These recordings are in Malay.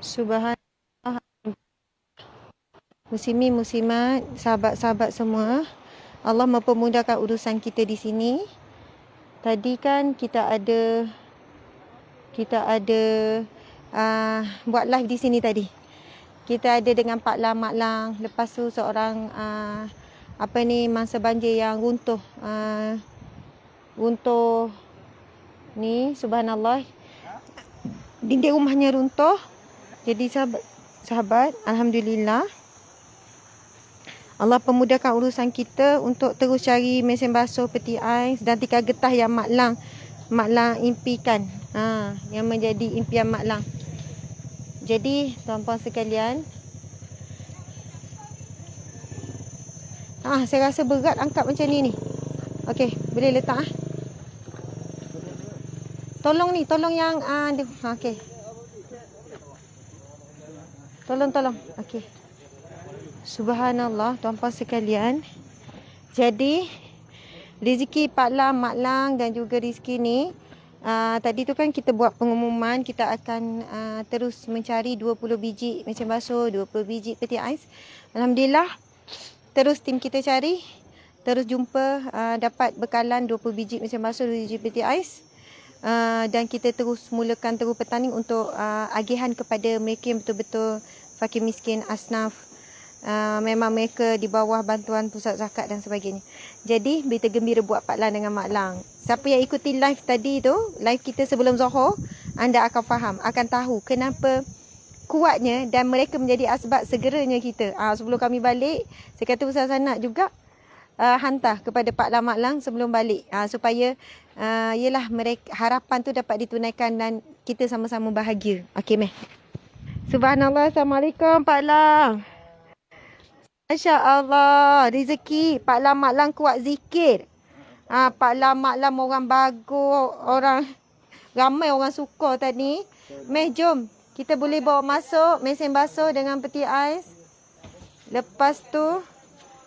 Subhanallah. Muslimin, muslimat, sahabat-sahabat semua, Allah mempermudahkan urusan kita di sini. Tadi kan kita ada buat live di sini tadi. Kita ada dengan Pak Lang, Mak Lang. Lepas tu seorang mangsa banjir yang runtuh. Runtuh ni, subhanallah. Dinding rumahnya runtuh. Jadi sahabat, alhamdulillah, Allah pemudahkan urusan kita untuk terus cari mesin basuh, peti ais dan tikar getah yang Mak Lang impikan. Yang menjadi impian Mak Lang. Jadi tuan-puan sekalian, saya rasa berat angkat macam ni. Okey, boleh letak Tolong yang okey. Tolong. Okey. Subhanallah, tuan-puan sekalian. Jadi rezeki Pak Lang, Mak Lang dan juga rezeki ni, tadi tu kan kita buat pengumuman kita akan terus mencari 20 biji mesin basuh, 20 biji peti ais. Alhamdulillah, terus tim kita cari, terus jumpa, dapat bekalan 20 biji mesin basuh, 20 biji peti ais. Dan kita terus mulakan terus bertanding untuk agihan kepada mereka yang betul-betul fakir miskin, asnaf. Memang mereka di bawah bantuan pusat zakat dan sebagainya. Jadi berita gembira buat Pak Lang dengan Mak Lang. Siapa yang ikuti live tadi tu, live kita sebelum Zuhur, anda akan faham, akan tahu kenapa kuatnya dan mereka menjadi asbab segeranya kita. Sebelum kami balik, saya kata Ustaz Sanad juga hantar kepada Pak Lang, Mak Lang sebelum balik, supaya yelah mereka, harapan tu dapat ditunaikan dan kita sama-sama bahagia. Okey, meh. Subhanallah, Assalamualaikum Pak Lang. Masya Allah, rezeki Pak Lang, Mak Lang kuat zikir. Pak Lang, Mak Lang orang bagus, ramai orang suka tadi. Meh, jom. Kita boleh bawa masuk mesin basuh dengan peti ais. Lepas tu,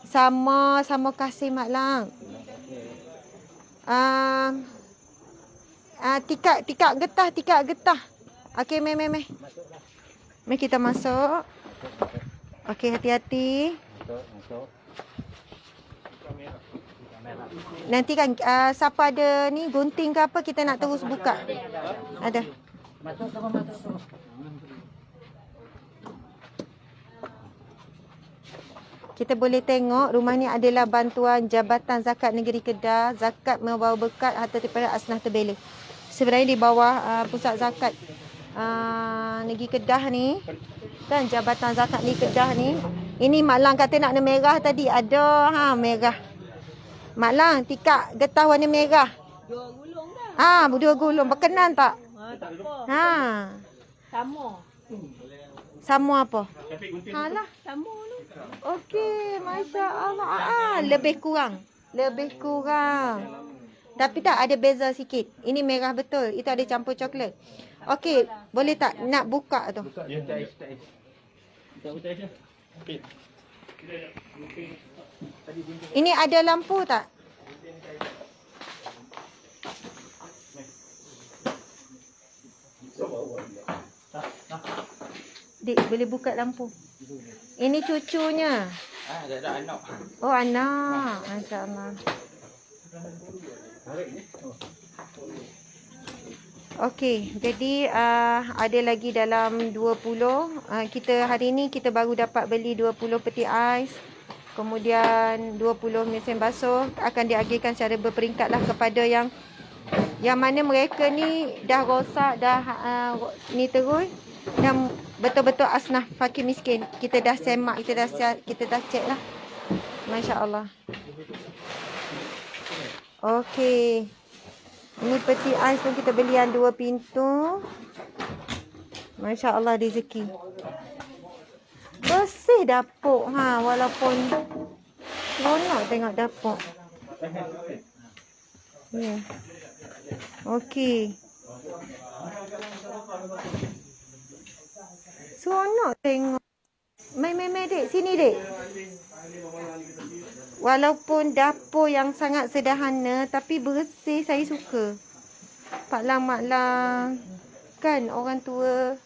sama kasih Mak Lang. Tikar getah. Okey, meh. Meh kita masuk. Okey, hati-hati. Nanti kan siapa ada ni gunting ke apa, kita nak terus buka. Ada. Kita boleh tengok rumah ni adalah bantuan Jabatan Zakat Negeri Kedah. Zakat membawa berkat harta daripada asnaf terbela. Sebenarnya di bawah pusat zakat Negeri Kedah ni, kan, Jabatan Zakat Negeri Kedah ni. Ini Mak Lang kata nak warna merah tadi. Ada merah. Mak Lang, tikar getah warna merah. 2 gulung dah. 2 gulung. Berkenan tak? Tak apa. Sama apa? Alah, sama tu. Okey, Masya Allah. Lebih kurang. Tapi tak, ada beza sikit. Ini merah betul. Itu ada campur coklat. Okey, boleh tak nak buka tu? Ini ada lampu tak? Dik, boleh buka lampu. Ini cucunya. Ada anak. Oh, anak. Masya Allah. Okey, jadi ada lagi dalam 20. Kita hari ni kita baru dapat beli 20 peti ais. Kemudian 20 mesin basuh akan diagihkan secara berperingkat lah kepada yang mana mereka ni dah rosak, dah ni terus, dan betul-betul asnaf fakir miskin. Kita dah semak, kita dah cek lah. Masya Allah. Okey. Ini peti ais pun kita beli yang 2 pintu. Masya Allah, rezeki. Bersih dapur. Walaupun seronok tengok dapur. Ya. Okey. Seronok tengok. Mai, dek. Sini, dek. Walaupun dapur yang sangat sederhana, tapi bersih, saya suka. Pak Lang, Mak Lang, kan, orang tua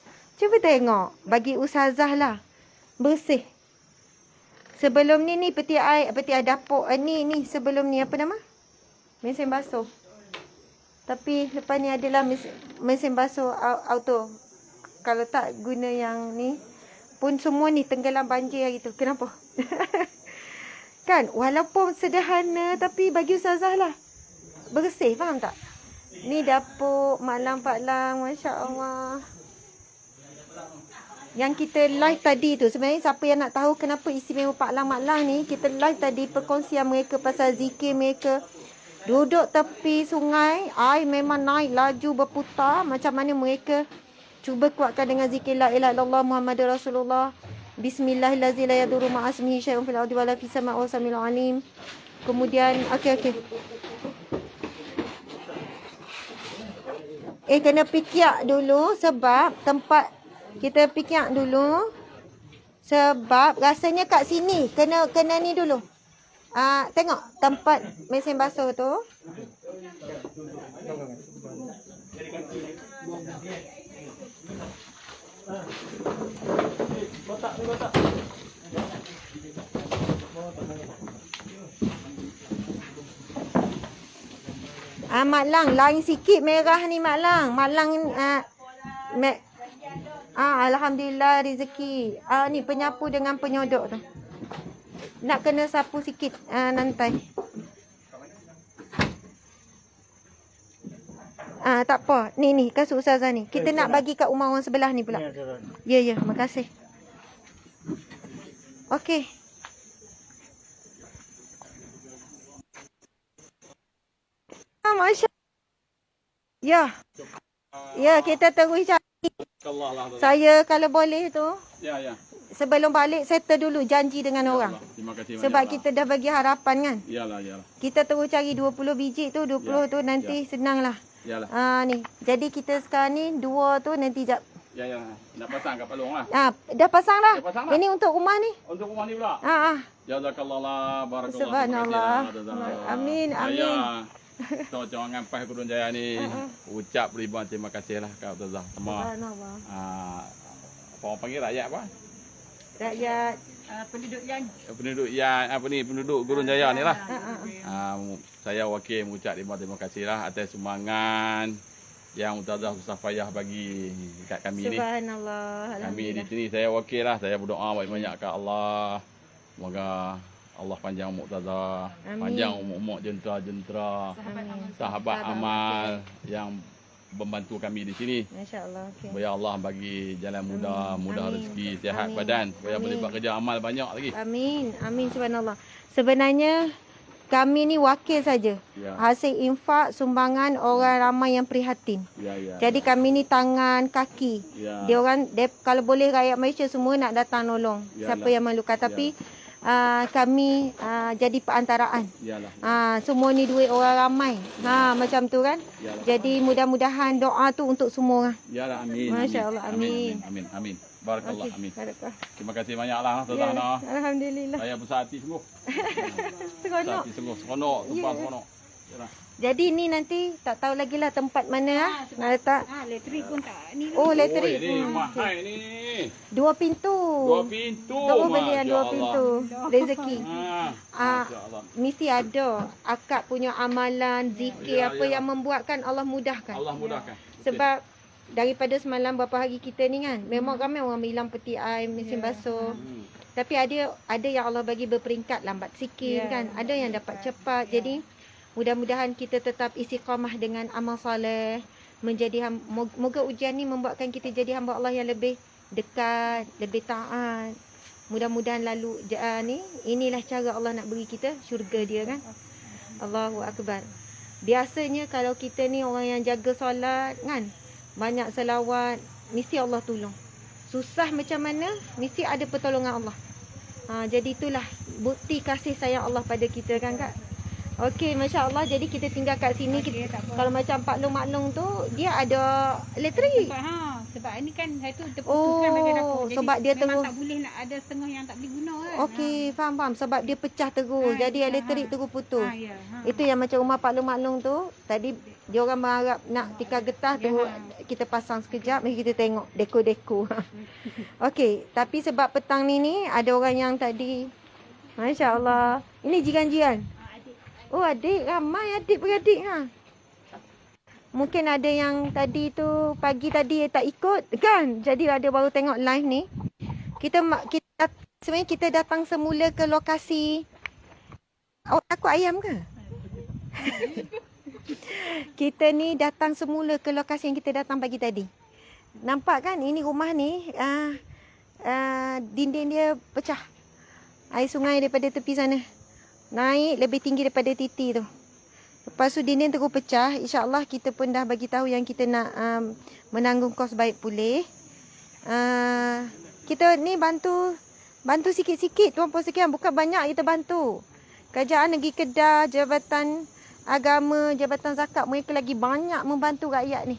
Cuba tengok. Bagi ustazah lah. Bersih. Sebelum ni peti air dapur. Ni sebelum ni apa nama? Mesin basuh. Tapi lepas ni adalah mesin basuh auto. Kalau tak guna yang ni pun semua ni tenggelam banjir hari tu. Kenapa? Kan? Walaupun sederhana tapi bagi ustazah lah. Bersih, faham tak? Ni dapur Mak Lang Pak Lang. Masya Allah. Yang kita live tadi tu, sebenarnya siapa yang nak tahu kenapa istimewa Pak Lang Mak Lang ni, kita live tadi perkongsian mereka pasal zikir mereka. Duduk tepi sungai, air memang naik laju berputar. Macam mana mereka cuba kuatkan dengan zikir la ilaha illallah Muhammadur Rasulullah. Bismillahirrahmanirrahim. La yadurru ma'asmihi syai'un fil ardi wala fis sama'i wa samil alim. Kemudian okey. Kena pikiak dulu sebab tempat kita pikiak dulu sebab rasanya kat sini kena ni dulu. Tengok tempat mesin basuh tu. Mak Lang, lain sikit merah ni Mak Lang. Mak Lang alhamdulillah rezeki. Ni penyapu dengan penyodok tu. Nak kena sapu sikit nantai. Tak apa. Ni kasut ustazah ni. Kita nak bagi kat rumah orang sebelah ni pula. Ya, makasih. Okey. Masya. Ya, kita terus cari. Saya kalau boleh tu. Ya. Sebelum balik settle dulu janji dengan orang. Terima kasih banyak. Sebab kita dah bagi harapan kan. Iyalah. Kita terus cari 20 biji tu, 20 tu nanti senanglah. Iyalah. Ni. Jadi kita sekarang ni 2 tu nanti jap. Ya. Nak pasang kat palung lah. Dah pasang dah. Dah pasang dah. Ini untuk rumah ni. Untuk rumah ni pula. Jazakallah, barakallah. Subhanallah. Amin. So, jangan pas Gurun Jaya ni ucap ribuan terima kasih lah kat Ustazah. Subhanallah. Orang panggil rakyat apa? Rakyat penduduk Gurun Jaya ni lah. Saya wakil mengucap terima kasih lah atas sumbangan yang Ustazah susah payah bagi kat kami ni. Subhanallah. Kami di sini saya wakil lah. Saya berdoa banyak-banyak kat Allah. Semoga Allah panjang umur Ustazah, panjang umur jentera-jentera, sahabat amal yang membantu kami di sini. Masya-Allah. Supaya Allah bagi jalan mudah rezeki, sihat badan, supaya boleh buat kerja amal banyak lagi. Amin. Subhanallah. Sebenarnya kami ni wakil saja. Hasil infak sumbangan orang ramai yang prihatin. Jadi kami ni tangan kaki. Dia kalau boleh rakyat Malaysia semua nak datang nolong. Siapa yang memerlukan, tapi kami jadi perantaraan. Semua ni duit orang ramai. Macam tu kan. Jadi mudah-mudahan doa tu untuk semua orang. Yalah, amin. Masya-Allah, amin. Amin. Barakallah, amin. Barakah. Terima kasih banyaklah Ustazah. Alhamdulillah. Saya besar hati sungguh. Seronok. Seronok, seronok. Jadi ni nanti tak tahu lagi lah tempat mana nak letak. Elektrik pun tak ni. Oh, elektrik. Ni mahal ni. 2 pintu. 2 pintu. Kau beli yang 2 pintu. Rezeki. Masya-Allah. Mesti ada akak punya amalan, zikir apa yang membuatkan Allah mudahkan. Allah mudahkan. Sebab daripada semalam berapa hari kita ni kan, memang ramai orang hilang peti air, mesin basuh. Tapi ada yang Allah bagi berperingkat lambat sikit kan. Ada yang dapat cepat. Jadi mudah-mudahan kita tetap istiqamah dengan amal soleh. Moga ujian ni membuatkan kita jadi hamba Allah yang lebih dekat, lebih taat. Mudah-mudahan lalu inilah cara Allah nak beri kita syurga dia kan. Allahu Akbar. Biasanya kalau kita ni orang yang jaga solat kan, banyak selawat, mesti Allah tolong. Susah macam mana, mesti ada pertolongan Allah. Jadi itulah bukti kasih sayang Allah pada kita kan Kak. Okey, masya-Allah. Jadi kita tinggal kat sini. Okey, Kita, tak apa. kalau macam Pak Long Mak Long tu dia ada elektrik. Sebab ini kan saya tu terputuskan bahagian dapur. Jadi Sebab dia memang terus. tak boleh nak ada setengah yang tak boleh guna kan. Okey, faham. Sebab dia pecah terus. Jadi ya, elektrik terus putus. Ya. Itu yang macam rumah Pak Long Mak Long tu. Tadi dia orang berharap nak tikar getah tu kita pasang sekejap, mari kita tengok deko-deko. Okey, tapi sebab petang ni ada orang yang tadi, masya-Allah. Ini jiran-jiran. Oh, adik, ramai adik-beradik ha. Mungkin ada yang tadi tu pagi tadi tak ikut kan. Jadi ada baru tengok live ni. Sebenarnya kita datang semula ke lokasi. Awak takut ayam ke? Kita ni datang semula ke lokasi yang kita datang pagi tadi. Nampak kan ini rumah ni dinding dia pecah. Air sungai daripada tepi sana naik lebih tinggi daripada titi tu. Lepas tu dinding terus pecah. InsyaAllah kita pun dah bagi tahu yang kita nak menanggung kos baik pulih. Kita ni bantu sikit-sikit Tuan Puan sekalian, bukan banyak kita bantu. Kerajaan Negeri Kedah, Jabatan Agama, Jabatan Zakat, mereka lagi banyak membantu rakyat ni.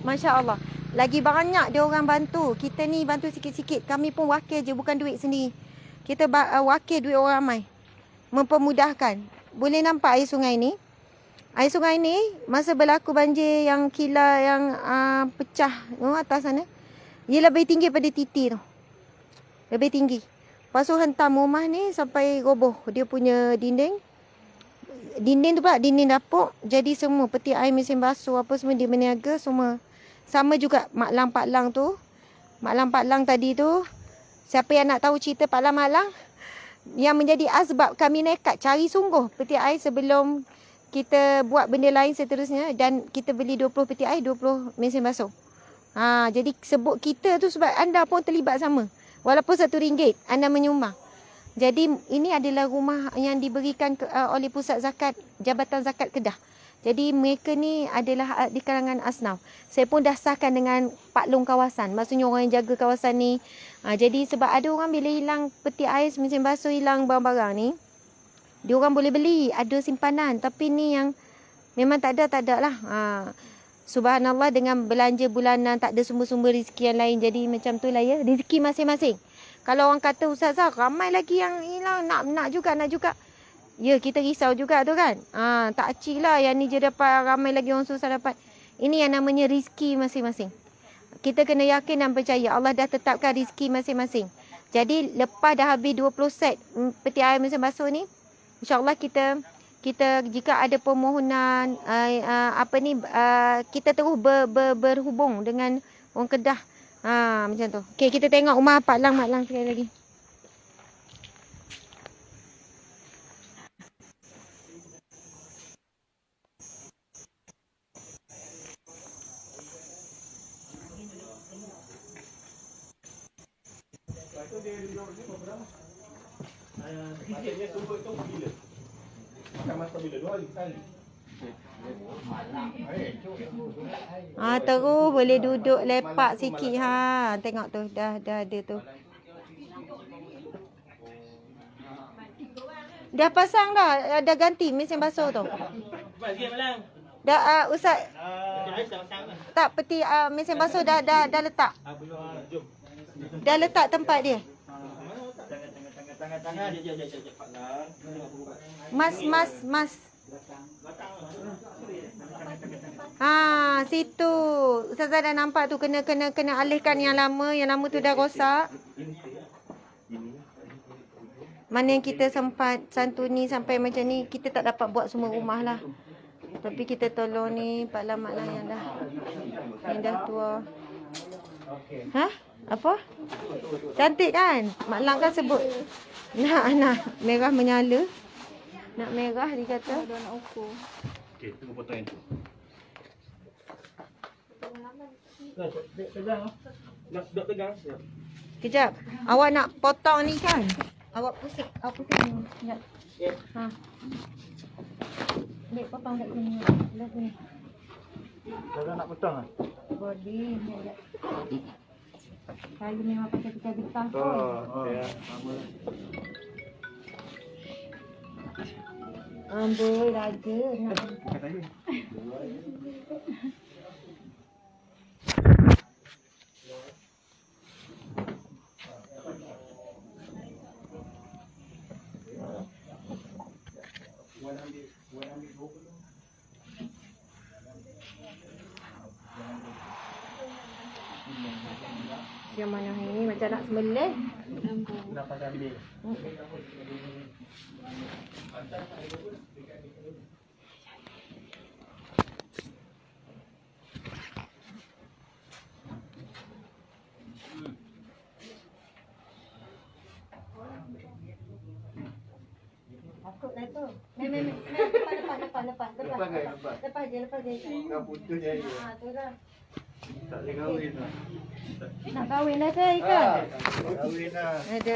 Masya-Allah. Lagi banyak dia orang bantu. Kita ni bantu sikit-sikit. Kami pun wakil je, bukan duit sendiri. Kita wakil duit orang ramai. Mempermudahkan. Boleh nampak air sungai ni. Air sungai ni masa berlaku banjir yang kilar yang pecah atas sana, dia lebih tinggi daripada titi tu. Lebih tinggi. Lepas tu hentam rumah ni sampai roboh dia punya dinding. Dinding tu pula dinding dapur. Jadi semua peti air, mesin basuh apa semua dia berniaga semua. Sama juga Mak Lang Pak Lang tu. Mak Lang Pak Lang tadi tu, siapa yang nak tahu cerita Pak Lang Mak Lang, yang menjadi asbab kami nekat cari sungguh peti air sebelum kita buat benda lain seterusnya, dan kita beli 20 peti air, 20 mesin basuh. Jadi sebut kita tu sebab anda pun terlibat sama. Walaupun RM1 anda menyumbang. Jadi ini adalah rumah yang diberikan oleh Pusat Zakat, Jabatan Zakat Kedah. Jadi mereka ni adalah di kalangan asnaf. Saya pun dah sahkan dengan Pak Long kawasan. Maksudnya orang yang jaga kawasan ni. Jadi sebab ada orang bila hilang peti air, mesin basuh, hilang barang-barang ni, dia orang boleh beli, ada simpanan. Tapi ni yang memang tak ada lah. Subhanallah, dengan belanja bulanan, tak ada sumber-sumber rezeki yang lain. Jadi macam tu lah ya, rezeki masing-masing. Kalau orang kata Ustazah, ramai lagi yang hilang, nak juga. Ya, kita risau juga tu kan. Tak acik lah yang ni je dapat, ramai lagi orang susah dapat. Ini yang namanya rezeki masing-masing. Kita kena yakin dan percaya Allah dah tetapkan rezeki masing-masing. Jadi lepas dah habis 20 set peti air mesin basuh ni, InsyaAllah kita jika ada permohonan kita terus berhubung dengan orang Kedah. Macam tu. Okey, kita tengok rumah Pak Lang Mak Lang sekali lagi. Terus boleh duduk lepak sikit Tengok tu dah ada tu. Dah pasang dah, dah ganti mesin basuh tu. Dah Ustaz. Tak, peti mesin basuh dah letak. Dah letak tempat dia. Mas. Situ. Ustazah dah nampak tu, kena alihkan yang lama tu dah rosak. Mana yang kita sempat santuni sampai macam ni, kita tak dapat buat semua rumah lah. Tapi kita tolong ni Pak Lang Mak Lang yang dah tua. Apa? Cantik kan? Mak Lang kan sebut nak merah menyala. Nak merah dia kata. Ada nak ukur. Okey, tunggu potong yang tu. Pegang. Kejap. Awak nak potong ni kan? Awak pusing ni. Sekejap. Dek, potong kat sini. Belah sini. Kalau nak potong ah? Boleh. Saya memang pakai getah pun. Ya. Amboi raja nak. Yang mana ini macam nak sembelih. Kenapa ambil? Takutlah tu. Lepas je. Kau putus je. Tu lah. Tak boleh kahwin lah. Nak kahwin dah saya Haikal. Tak kahwin lah. Ada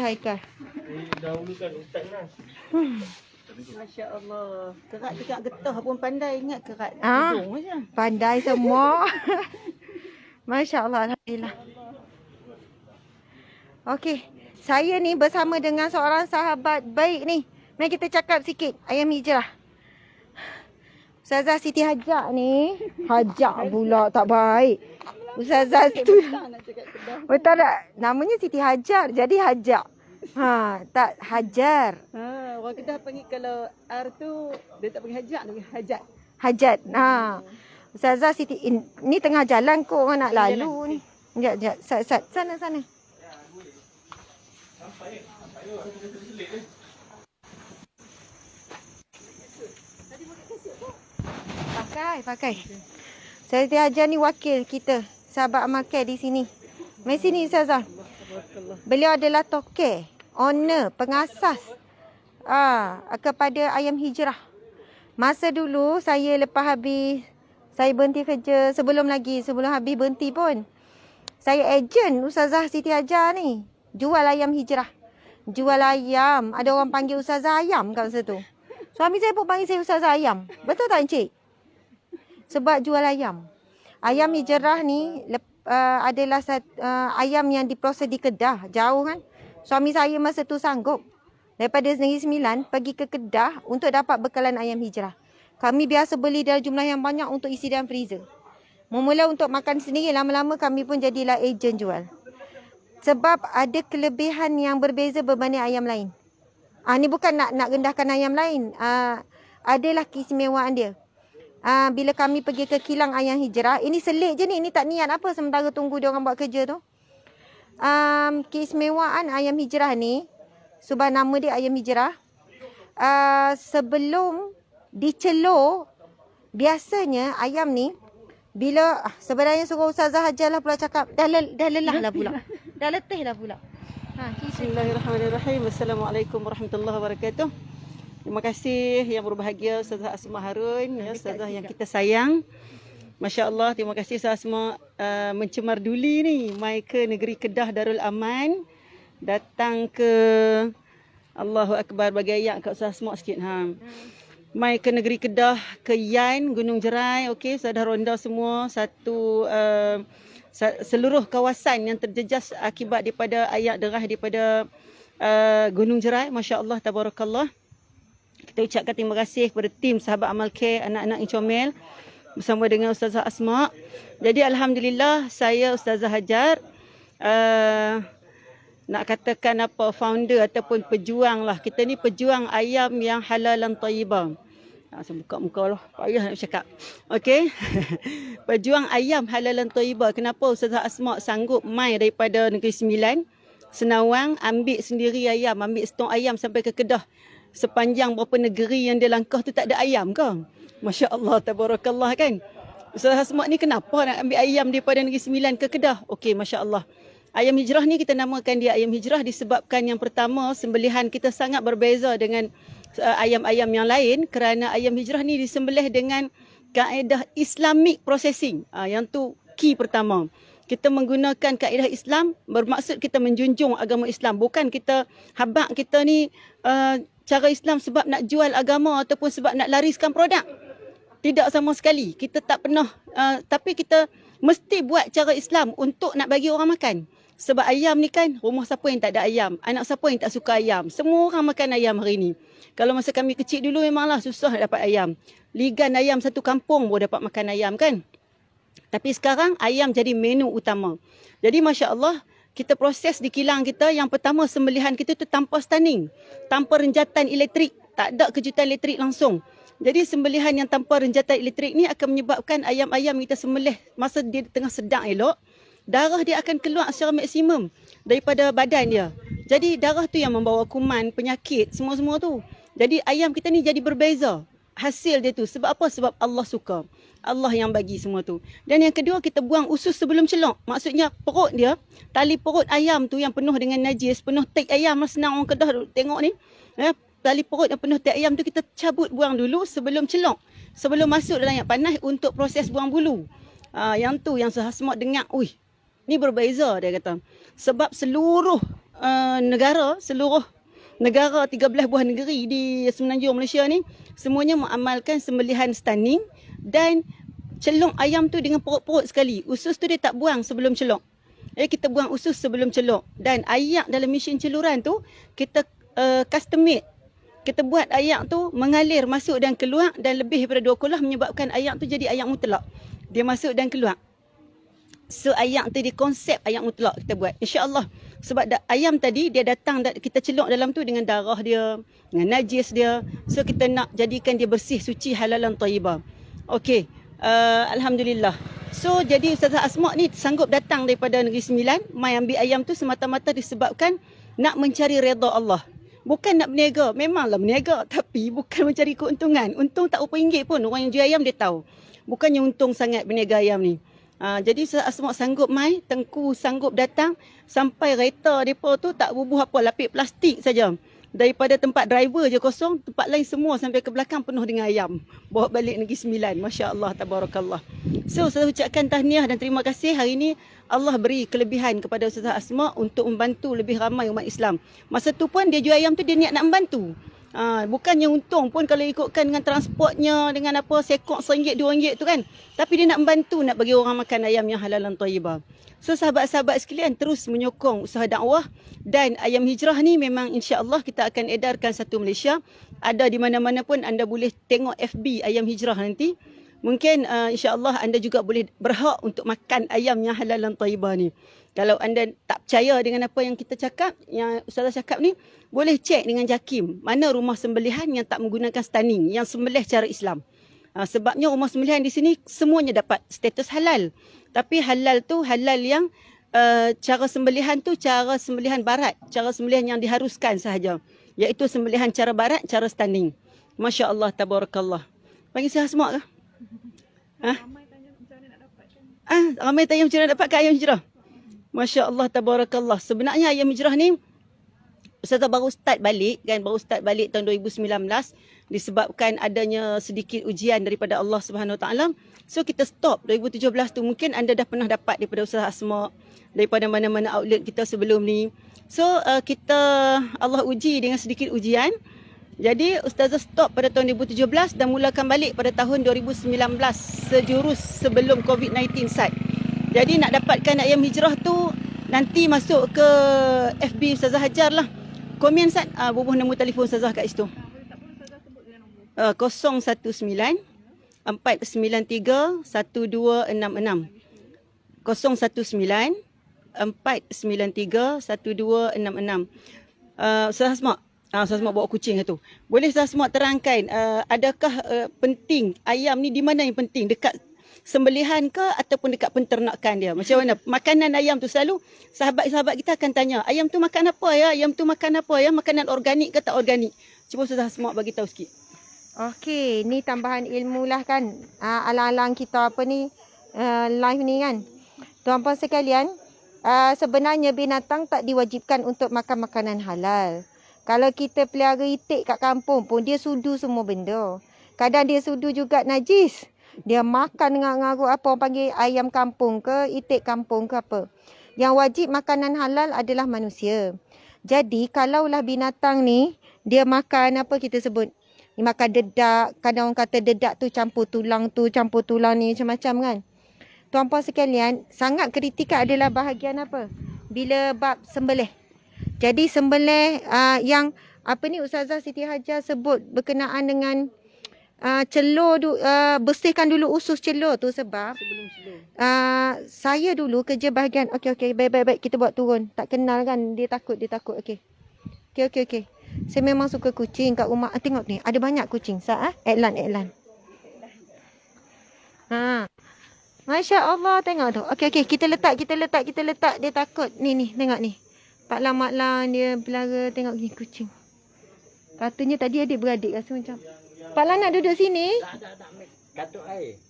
Haikal. Dahulu kan ustaz lah. Masya Allah. Kerat juga getah pun pandai. Ingat kerat Ah. hidung je. Pandai semua. Masya Allah, Alhamdulillah. Okey, saya ni bersama dengan seorang sahabat baik ni. Mari kita cakap sikit ayam hijrah. Ustazah Siti Hajak ni. Hajak pula tak baik. Ustazah tu. Tak nak cakap kedah. Betul tak? Namanya Siti Hajar. Jadi Hajak. Tak Hajar. Orang Kedah panggil kalau R tu, dia tak panggil hajat, dia panggil hajat. Hajat. Ustazah Siti. Ni tengah jalan kot orang nak lalu ni. Sekejap. Sat. Sana. Pakai. Saya Siti Hajar ni wakil kita. Sahabat Amal Care di sini. Mari sini Ustazah. Beliau adalah toke, owner, pengasas kepada Ayam Hijrah. Masa dulu saya lepas habis, saya berhenti kerja sebelum habis berhenti pun. Saya ejen Ustazah Siti Hajar ni. Jual Ayam Hijrah. Jual ayam. Ada orang panggil Ustazah Ayam kat masa tu. Suami saya pun panggil saya Ustazah Ayam. Betul tak Encik? Sebab jual ayam. Ayam Hijrah ni adalah ayam yang diproses di Kedah. Jauh kan. Suami saya masa tu sanggup daripada Negeri Sembilan pergi ke Kedah untuk dapat bekalan ayam hijrah. Kami biasa beli dalam jumlah yang banyak untuk isi dalam freezer. Mula untuk makan sendiri, lama-lama kami pun jadilah ejen jual. Sebab ada kelebihan yang berbeza berbanding ayam lain. Ni bukan nak rendahkan ayam lain. Adalah keistimewaan dia. Bila kami pergi ke kilang ayam hijrah, ini selit je ni. Ini tak niat apa sementara tunggu dia orang buat kerja tu. Keistimewaan ayam hijrah ni, sebab nama dia ayam hijrah, sebelum dicelur, biasanya ayam ni, bila sebenarnya suruh Ustazah Hajar lah pula cakap, dah lelah lah pula. Dah letih lah pula. Bismillahirrahmanirrahim. Assalamualaikum warahmatullahi wabarakatuh. Terima kasih yang berbahagia Ustazah Asma Harun, ya, Ustazah yang kita sayang. Masya Allah, terima kasih Ustazah Asma mencemar duli ni. Mai ke negeri Kedah Darul Aman. Datang ke Allahu Akbar, bagi ayat kat Ustazah Asma sikit. Mai ke negeri Kedah, ke Yan, Gunung Jerai. Okey, Ustazah ronda semua. Seluruh kawasan yang terjejas akibat daripada ayat derah daripada Gunung Jerai. Masya Allah, tabarakallah. Kita ucapkan terima kasih kepada tim sahabat Amal Care, anak-anak yang comel bersama dengan Ustazah Asma. Jadi Alhamdulillah, saya Ustazah Hajar, nak katakan apa, founder ataupun pejuang lah. Kita ni pejuang ayam yang halal dan tayyibah. Saya buka muka lah, payah nak cakap. Okey. Pejuang ayam halal dan tayyibah. Kenapa Ustazah Asma sanggup mai daripada Negeri Sembilan, Senawang, ambil sendiri ayam, ambil stok ayam sampai ke Kedah. Sepanjang berapa negeri yang dia langkah tu tak ada ayam ke? Masya Allah, tabarakallah kan. Ustazah Asma ni kenapa nak ambil ayam daripada Negeri Sembilan ke Kedah? Okey, Masya Allah. Ayam hijrah ni kita namakan dia ayam hijrah disebabkan yang pertama, sembelihan kita sangat berbeza dengan ayam-ayam yang lain kerana ayam hijrah ni disembelih dengan kaedah Islamic processing. Yang tu key pertama. Kita menggunakan kaedah Islam, bermaksud kita menjunjung agama Islam. Bukan kita habaq kita ni cara Islam sebab nak jual agama ataupun sebab nak lariskan produk. Tidak sama sekali. Kita tak pernah, tapi kita mesti buat cara Islam untuk nak bagi orang makan. Sebab ayam ni kan, rumah siapa yang tak ada ayam? Anak siapa yang tak suka ayam? Semua orang makan ayam hari ni. Kalau masa kami kecil dulu memanglah susah nak dapat ayam. Ligan ayam satu kampung baru dapat makan ayam kan. Tapi sekarang ayam jadi menu utama. Jadi Masya Allah, kita proses di kilang kita, yang pertama sembelihan kita tu tanpa stunning. Tanpa renjatan elektrik. Tak ada kejutan elektrik langsung. Jadi sembelihan yang tanpa renjatan elektrik ni akan menyebabkan ayam-ayam kita sembelih masa dia tengah sedang elok, darah dia akan keluar secara maksimum daripada badan dia. Jadi darah tu yang membawa kuman, penyakit, semua-semua tu. Jadi ayam kita ni jadi berbeza hasil dia tu. Sebab apa? Sebab Allah suka. Allah yang bagi semua tu. Dan yang kedua, kita buang usus sebelum celok. Maksudnya perut dia, tali perut ayam tu yang penuh dengan najis, penuh tik ayam, senang orang Kedah tengok ni. Tali perut yang penuh tik ayam tu kita cabut buang dulu sebelum celok. Sebelum masuk dalam yang panas untuk proses buang bulu. Yang tu yang Sahasmot dengar, ui, ni berbeza dia kata. Sebab seluruh negara 13 buah negeri di Semenanjung Malaysia ni semuanya mengamalkan sembelihan stunning dan celok ayam tu dengan perut-perut sekali. Usus tu dia tak buang sebelum celok. Kita buang usus sebelum celok. Dan ayak dalam mesin celuran tu kita custom made. Kita buat ayak tu mengalir masuk dan keluar dan lebih daripada 2 kulah menyebabkan ayak tu jadi ayak mutlak. Dia masuk dan keluar. So ayak tu di konsep ayak mutlak kita buat. InsyaAllah. Sebab ayam tadi dia datang, kita celok dalam tu dengan darah dia, dengan najis dia. So kita nak jadikan dia bersih, suci, halalan thayyibah. Okey. Alhamdulillah. So jadi Ustazah Asma ni sanggup datang daripada Negeri Sembilan, mai ambil ayam tu semata-mata disebabkan nak mencari redha Allah. Bukan nak berniaga. Memanglah berniaga. Tapi bukan mencari keuntungan. Untung tak RM1 pun. Orang yang jual ayam dia tahu. Bukannya untung sangat berniaga ayam ni. Jadi Asma sanggup mai. Tengku sanggup datang. Sampai kereta mereka tu tak bubuh apa. Lapik plastik saja. Daripada tempat driver je kosong. Tempat lain semua sampai ke belakang penuh dengan ayam. Bawa balik Negeri Sembilan. Masya Allah. Tabarakallah. So saya ucapkan tahniah dan terima kasih. Hari ini Allah beri kelebihan kepada Ustazah Asma untuk membantu lebih ramai umat Islam. Masa tu pun dia jual ayam tu dia niat nak membantu. Bukannya untung pun kalau ikutkan dengan transportnya, dengan apa, sekok RM1, RM2 tu kan. Tapi dia nak membantu nak bagi orang makan ayam yang halalan thayyibah. So sahabat-sahabat sekalian terus menyokong usaha dakwah. Dan ayam hijrah ni memang insya-Allah kita akan edarkan satu Malaysia. Ada di mana-mana pun anda boleh tengok FB ayam hijrah nanti. Mungkin insya-Allah anda juga boleh berhak untuk makan ayam yang halalan thayyibah ni. Kalau anda tak percaya dengan apa yang kita cakap, yang Ustazah cakap ni, boleh cek dengan JAKIM. Mana rumah sembelihan yang tak menggunakan stunning, yang sembelih cara Islam. Sebabnya rumah sembelihan di sini semuanya dapat status halal. Tapi halal tu halal yang cara sembelihan tu cara sembelihan barat. Cara sembelihan yang diharuskan sahaja. Iaitu sembelihan cara barat, cara stunning. Masya Allah, tabarakallah. Panggil saya Asma ke? Ramai tanya macam mana nak dapat kan? Ramai tanya macam mana dapat ayam hijrah. Masya Allah, tabarakallah. Sebenarnya ayam hijrah ni Ustazah baru start balik kan, baru start balik tahun 2019 disebabkan adanya sedikit ujian daripada Allah Subhanahu Wa Taala. So kita stop 2017 tu. Mungkin anda dah pernah dapat daripada Ustazah Asma, daripada mana-mana outlet kita sebelum ni. So kita Allah uji dengan sedikit ujian. Jadi Ustazah stop pada tahun 2017 dan mulakan balik pada tahun 2019 sejurus sebelum COVID-19 start. Jadi nak dapatkan ayam hijrah tu nanti masuk ke FB Ustazah Hajar lah. Komen Ustaz, bubuh nombor telefon Ustazah kat situ. 019 493 1266. 019 493 1266. Ustazah Asma, Ustazah Asma bawa kucing tu. Boleh Ustazah Asma terangkan adakah penting ayam ni di mana yang penting? Dekat sembelihan ke ataupun dekat penternakan dia? Macam mana? Makanan ayam tu selalu sahabat-sahabat kita akan tanya, ayam tu makan apa ya? Ayam tu makan apa ya? Makanan organik ke tak organik? Cuba Ustazah Asma bagi tahu sikit. Okey, ni tambahan ilmu lah kan. Alang-alang kita apa ni live ni kan. Tuan-puan sekalian, sebenarnya binatang tak diwajibkan untuk makan makanan halal. Kalau kita pelihara itik kat kampung pun dia sudu semua benda. Kadang dia sudu juga najis. Dia makan dengan ngarut apa orang panggil ayam kampung ke, itik kampung ke apa. Yang wajib makanan halal adalah manusia. Jadi kalaulah binatang ni dia makan apa kita sebut, dia makan dedak. Kadang orang kata dedak tu campur tulang ni macam-macam kan. Tuan-puan sekalian, sangat kritikal adalah bahagian apa? bila bab sembelih. Jadi sembelih yang apa ni Ustazah Siti Hajar sebut berkenaan dengan celur bersihkan dulu usus celur tu sebab Sebelum celur. saya dulu kerja bahagian okey baik kita buat turun. Tak kenal kan, dia takut okey. Okey. Saya memang suka kucing kat rumah. Tengok ni, ada banyak kucing. Iklan. Masya Allah, tengok tu. Okey, kita letak. Dia takut. Ni, tengok ni. Pak Lang Mak Lang dia pelara, tengok ni kucing. Katanya tadi adik-beradik rasa macam. Pak Lang nak duduk sini? Tak. Katuk air.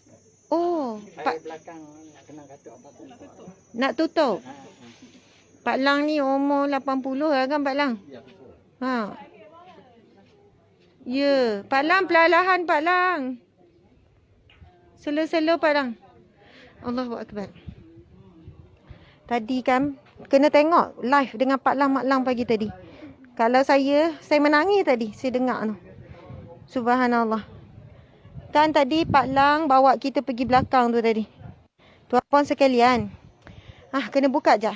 Oh, Air belakang nak kena katuk apa-apa. nak tutup. Pak Lang ni umur 80 lah kan Pak Lang? Ya, Pak Lang perlahan Pak Lang. Selo-selo Pak Lang. Allahu Akbar. Tadi kan kena tengok live dengan Pak Lang Mak Lang pagi tadi. Kalau saya menangis tadi saya dengar tu. Subhanallah. Kan tadi Pak Lang bawa kita pergi belakang tu tadi. Tuan-puan sekalian. Kena buka je.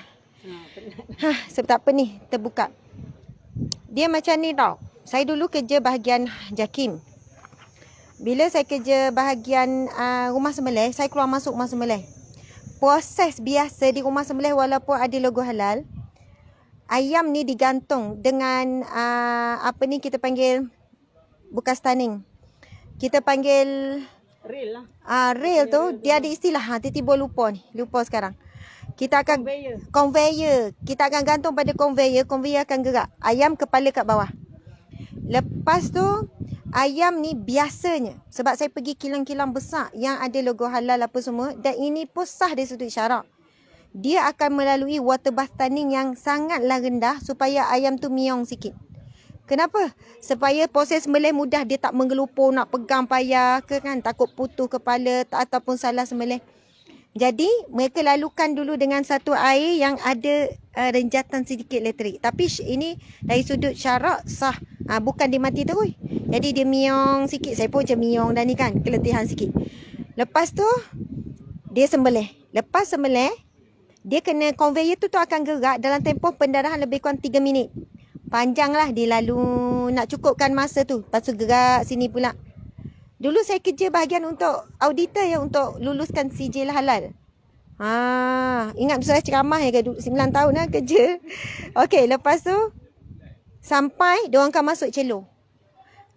Sebab tak apa ni, terbuka. Dia macam ni tau. Saya dulu kerja bahagian JAKIM. Bila saya kerja bahagian rumah sembelih, saya keluar masuk rumah sembelih. Proses biasa di rumah sembelih walaupun ada logo halal, ayam ni digantung dengan apa ni kita panggil bukan stunning. Kita panggil Real lah. rail tu dia ada istilah. Tiba-tiba lupa sekarang. Kita akan conveyor. Kita akan gantung pada conveyor akan gerak. Ayam kepala kat bawah. Lepas tu ayam ni biasanya sebab saya pergi kilang-kilang besar yang ada logo halal apa semua dan ini pun sah dari sudut syarak. Dia akan melalui water bath tanning yang sangatlah rendah supaya ayam tu miong sikit. Kenapa? Supaya proses sembelih mudah, dia tak menggelupur nak pegang payah ke kan, takut putus kepala ataupun salah sembelih. Jadi mereka lalukan dulu dengan satu air yang ada renjatan sedikit elektrik. Tapi ini dari sudut syarak sah. Bukan dia mati terus. Jadi dia miong sikit. Saya pun macam miong dah ni kan, keletihan sikit. Lepas tu dia sembelih. Lepas sembelih, dia kena conveyor tu akan gerak dalam tempoh pendarahan lebih kurang 3 minit. Panjang lah dia lalu nak cukupkan masa tu. Lepas tu gerak sini pula. Dulu saya kerja bahagian untuk auditor ya, untuk luluskan sijil halal. Ingat saya ceramah ya, 9 tahun lah kerja. Okey, lepas tu sampai diorang akan masuk celur.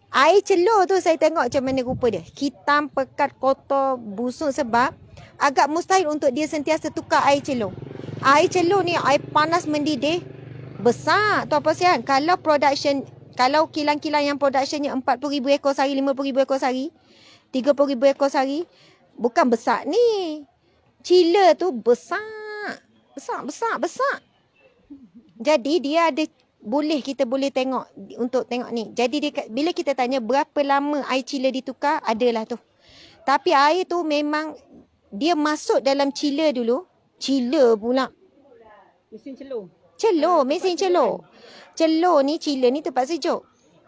Air celur tu saya tengok macam mana rupa dia. Hitam, pekat, kotor, busuk sebab agak mustahil untuk dia sentiasa tukar air celur. Air celur ni air panas mendidih. Besar tu apa sian. Kalau kilang-kilang yang productionnya 40,000 ekor sehari, 50,000 ekor sehari, 30,000 ekor sehari, bukan besar ni. Chiller tu besar. Jadi dia ada kita boleh tengok untuk tengok ni. Jadi bila kita tanya berapa lama air chiller ditukar, adalah tu. Tapi air tu memang dia masuk dalam chiller dulu. Chiller pula. Mesin celur. Mesin celur. Celur ni, chiller ni tempat sejuk.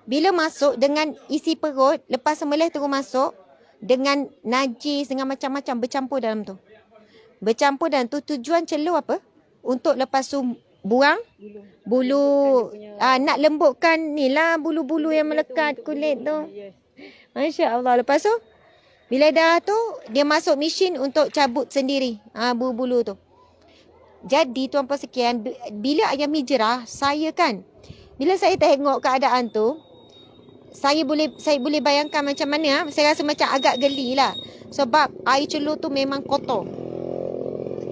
Bila masuk dengan isi perut, lepas sembelih terus masuk dengan najis, dengan macam-macam bercampur dalam tu. Tujuan celur apa? Untuk lepas tu buang bulu. Nak lembutkan ni lah bulu-bulu yang melekat kulit tu. Masya Allah. Lepas tu, bila dah tu, dia masuk mesin untuk cabut sendiri bulu-bulu tu. Jadi tuan-puan sekian, bila ayam hijrah, bila saya tengok keadaan tu, saya boleh bayangkan macam mana. Saya rasa macam agak geli lah. Sebab air celur tu memang kotor.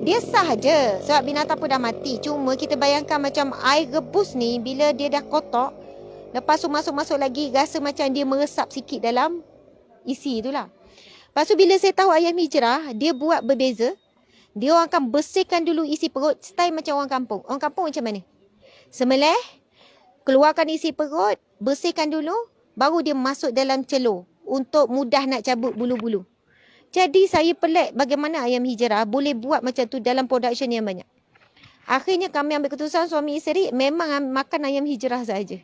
Dia sah je sebab binatang pun dah mati. Cuma kita bayangkan macam air rebus ni, bila dia dah kotor, lepas tu masuk-masuk lagi, rasa macam dia meresap sikit dalam isi tu lah. Lepas tu bila saya tahu ayam hijrah, dia buat berbeza. Dia orang akan bersihkan dulu isi perut, style macam orang kampung. Orang kampung macam mana? Sembelih, keluarkan isi perut, bersihkan dulu, baru dia masuk dalam celur untuk mudah nak cabut bulu-bulu. Jadi saya pelik bagaimana ayam hijrah boleh buat macam tu dalam production yang banyak. Akhirnya kami ambil keputusan suami isteri memang makan ayam hijrah saja.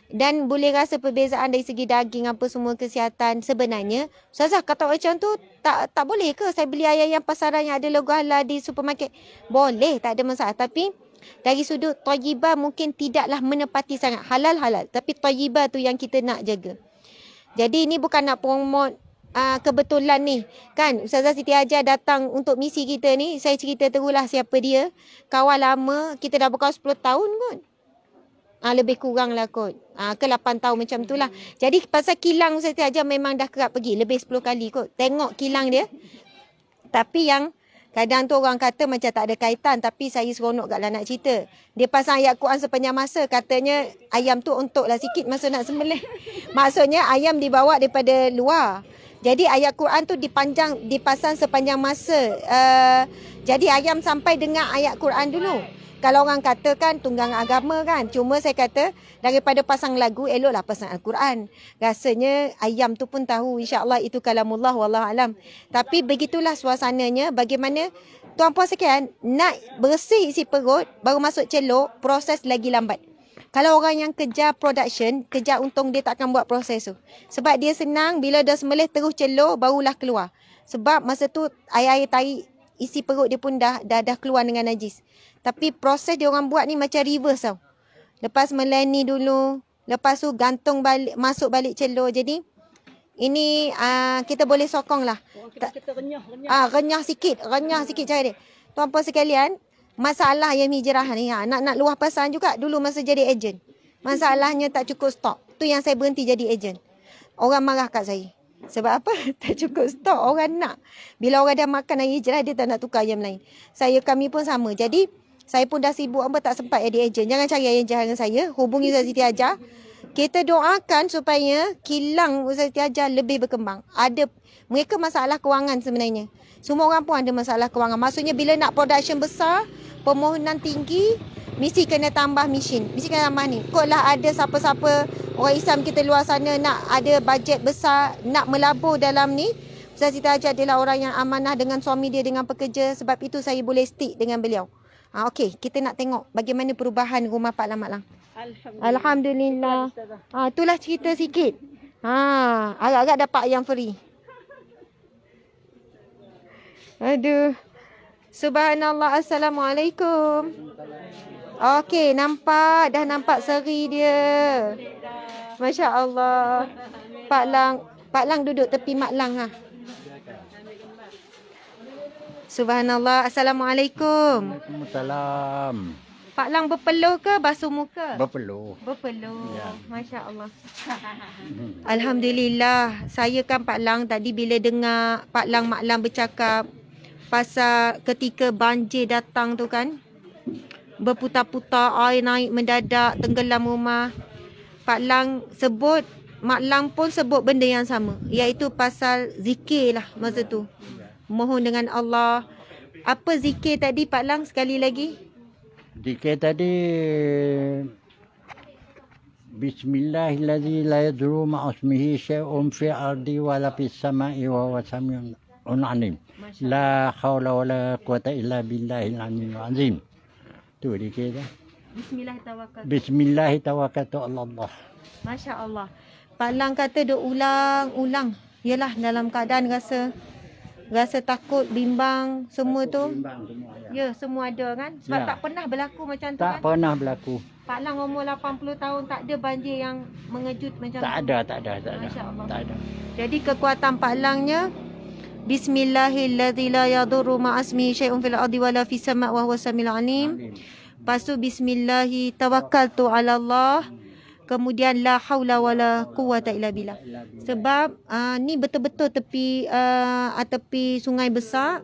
Dan boleh rasa perbezaan dari segi daging apa semua kesihatan. Sebenarnya, Ustazah kata macam tu tak boleh ke saya beli ayam yang pasaran yang ada logo halal di supermarket? Boleh, tak ada masalah. Tapi Dari sudut thayyibah mungkin tidaklah menepati sangat. Halal-halal. Tapi thayyibah tu yang kita nak jaga. Jadi ini bukan nak promote kebetulan ni. Kan Ustazah Siti Hajar datang untuk misi kita ni. Saya cerita terulah siapa dia. Kawan lama. Kita dah berkawan 10 tahun kot. Lebih kurang lah kot. Ke 8 tahun macam tu lah. Jadi pasal kilang Ustazah Siti Hajar memang dah kerap pergi. Lebih 10 kali kot. Tengok kilang dia. Tapi yang kadang tu orang kata macam tak ada kaitan. Tapi saya seronok kat lah nak cerita. Dia pasang ayat Quran sepanjang masa. Katanya ayam tu untuklah sikit masa nak sembelih. Maksudnya ayam dibawa daripada luar. Jadi ayat Quran tu dipasang sepanjang masa. Jadi ayam sampai dengar ayat Quran dulu. Kalau orang kata kan tunggang agama kan. Cuma saya kata daripada pasang lagu eloklah pasang Al-Quran. Rasanya ayam tu pun tahu insya-Allah itu kalamullah wallahu alam. Tapi begitulah suasananya. Bagaimana tuan puan sekalian nak bersih isi perut baru masuk celok, proses lagi lambat. Kalau orang yang kejar production, kejar untung dia tak akan buat proses tu. Sebab dia senang bila dah sembelih terus celok barulah keluar. Sebab masa tu air-air tahi isi perut dia pun dah keluar dengan najis. Tapi proses dia orang buat ni macam reverse tau. Lepas meleni dulu, lepas tu gantung balik, masuk balik celur. Jadi ini kita boleh sokong lah. Kita renyah. Renyah sikit cara dia. Tuan-puan sekalian, masalah yang hijrah ni, nak luah pasaran juga dulu masa jadi ejen. Masalahnya tak cukup stok. Tu yang saya berhenti jadi ejen. Orang marah kat saya. Sebab apa? Tak cukup stok. Orang nak. Bila orang dah makan ayam hijrah, dia tak nak tukar ayam lain. Kami pun sama. Jadi, saya pun dah sibuk tak sempat jadi ejen. Jangan cari ayam hijrah dengan saya. Hubungi Ustazah Siti Hajar. Kita doakan supaya kilang Ustazah Siti Hajar lebih berkembang. Mereka masalah kewangan sebenarnya. Semua orang pun ada masalah kewangan. Maksudnya bila nak production besar, permohonan tinggi, mesti kena tambah mesin. Mesti kena tambah ni. Kotlah ada siapa-siapa orang Islam kita luar sana nak ada bajet besar, nak melabur dalam ni. Ustazah Siti Hajar adalah orang yang amanah dengan suami dia, dengan pekerja. Sebab itu saya boleh stick dengan beliau. Okey, kita nak tengok bagaimana perubahan rumah Pak Lang Mak Lang. Alhamdulillah. Itulah cerita sikit. Agak-agak dapat ayam free. Aduh. Subhanallah. Assalamualaikum. Okey, dah nampak seri dia. Masya Allah. Pak Lang duduk tepi Mak Lang. Subhanallah. Assalamualaikum. Waalaikumsalam. Pak Lang berpeluh ke basuh muka? Berpeluh. Ya. Masya Allah. Alhamdulillah. Saya kan Pak Lang tadi bila dengar Pak Lang Mak Lang bercakap pasal ketika banjir datang tu kan. Berputar-putar, air naik mendadak, tenggelam rumah. Pak Lang sebut, Mak Lang pun sebut benda yang sama. Iaitu pasal zikir lah masa tu. Mohon dengan Allah. Apa zikir tadi Pak Lang sekali lagi? Zikir tadi Bismillahirrahmanirrahim la yadru ma'asmihi syai'un fi ardi wala fis sama'i wa huwa samiun alim. La haula wala quwata illa billahil aliyyil azim. Tu zikir dah. Bismillah tawakkaltu ala Allah. Masya Allah. Pak Lang kata dia ulang-ulang. Yalah dalam keadaan rasa takut, bimbang, semua tu. Ya, semua ada kan? Sebab tak pernah berlaku macam tu kan? Tak pernah berlaku. Pak Lang umur 80 tahun tak ada banjir yang mengejut macam tu. Tak ada. Masya Allah. Tak ada. Jadi kekuatan Pak Langnya Bismillahirrahmanirrahim la yadurru ma'asmihi syai'un fil ardi wala fis sama' wa huwa samiul alim. Lepas tu bismillahi tawakkaltu ala Allah. Kemudian la haula wala quwata illa billah. Sebab ni betul-betul tepi sungai besar.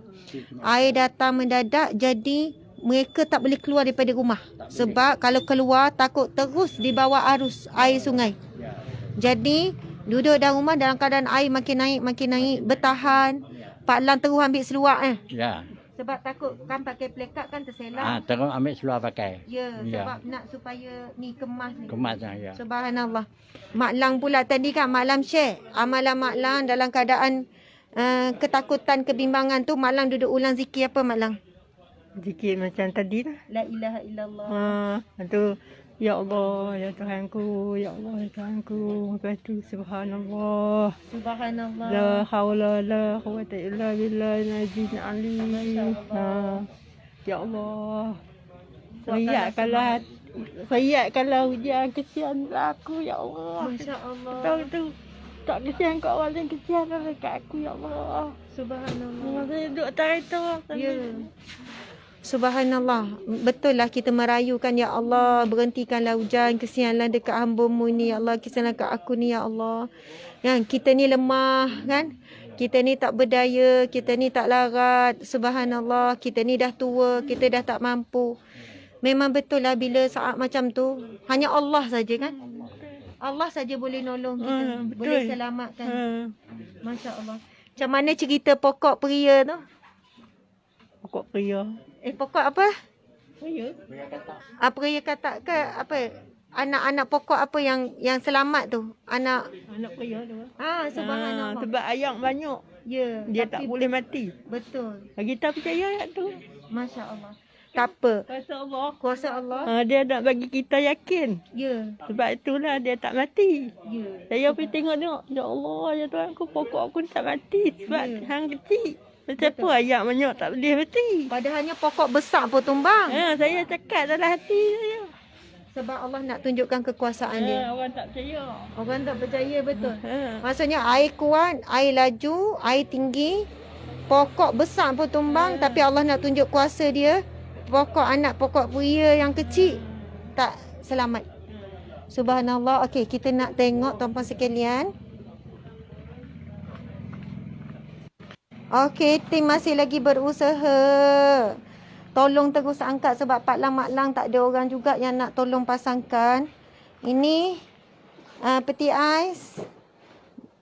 Air datang mendadak jadi mereka tak boleh keluar daripada rumah. Sebab kalau keluar takut terus dibawa arus air sungai. Jadi duduk dalam rumah dalam keadaan air makin naik bertahan. Pak Lang terus ambil seluar Ya. sebab takut kan pakai plekat kan terselang. Terus ambil seluar pakai. Ya, sebab nak supaya ni kemas ni. Kemas ya. Subhanallah. Mak Lang pula tadi kan Mak Lang share amalan Mak Lang dalam keadaan ketakutan, kebimbangan tu. Mak Lang duduk ulang zikir apa Mak Lang? Zikir macam tadi lah. La ilaha illallah. Itu ya Allah, ya Tuhanku, ya Allah, ya Tuhanku. Lepas tu subhanallah. Subhanallah. La haula la quwata illa billahil azizil alim. Ya Allah. Sayatkanlah hujan, kesianlah aku ya Allah. Masya Allah. Tahu tu tak kesian kat orang lain, kesianlah kat aku ya Allah. Subhanallah. Saya duduk atas kereta. Ya. Subhanallah. Betul lah kita merayukan ya Allah, berhentikanlah hujan, kesianlah dekat hamba-Mu ni ya Allah, kesianlah kat aku ni ya Allah. Kan kita ni lemah kan? Kita ni tak berdaya, kita ni tak larat. Subhanallah, kita ni dah tua, kita dah tak mampu. Memang betul lah bila saat macam tu, hanya Allah saja kan? Allah saja boleh nolong kita, Betul. boleh selamatkan. Masya Allah. Macam mana cerita pokok peria tu? Pokok pria. Pokok apa? Pria? Peria katak ke apa? Anak-anak pokok apa yang selamat tu? Anak pria tu. subhanallah. Sebab ayam banyak. Ya, Dia tak boleh mati. betul. Kita percaya ayat tu. Masya Allah. Tak apa. Kuasa Allah. Kuasa Allah. Dia nak bagi kita yakin. Ya. Sebab itulah dia tak mati. Ya. Saya pergi tengok. Ya Allah, ya Tuhan aku, pokok aku ni tak mati. Sebab hang kecil. Macam apa ayat banyak tak boleh mati. Padahalnya pokok besar pun tumbang. Saya cakap dalam hati saya. Sebab Allah nak tunjukkan kekuasaan dia. Orang tak percaya. Orang tak percaya betul. Maksudnya air kuat, air laju, air tinggi. Pokok besar pun tumbang tapi Allah nak tunjuk kuasa dia. Anak pokok peria yang kecil tak selamat. Subhanallah. Okey, kita nak tengok tuan-puan sekalian. Okey, tim masih lagi berusaha. Tolong terus angkat sebab Pak Lang Mak Lang tak ada orang juga yang nak tolong pasangkan. Ini peti ais.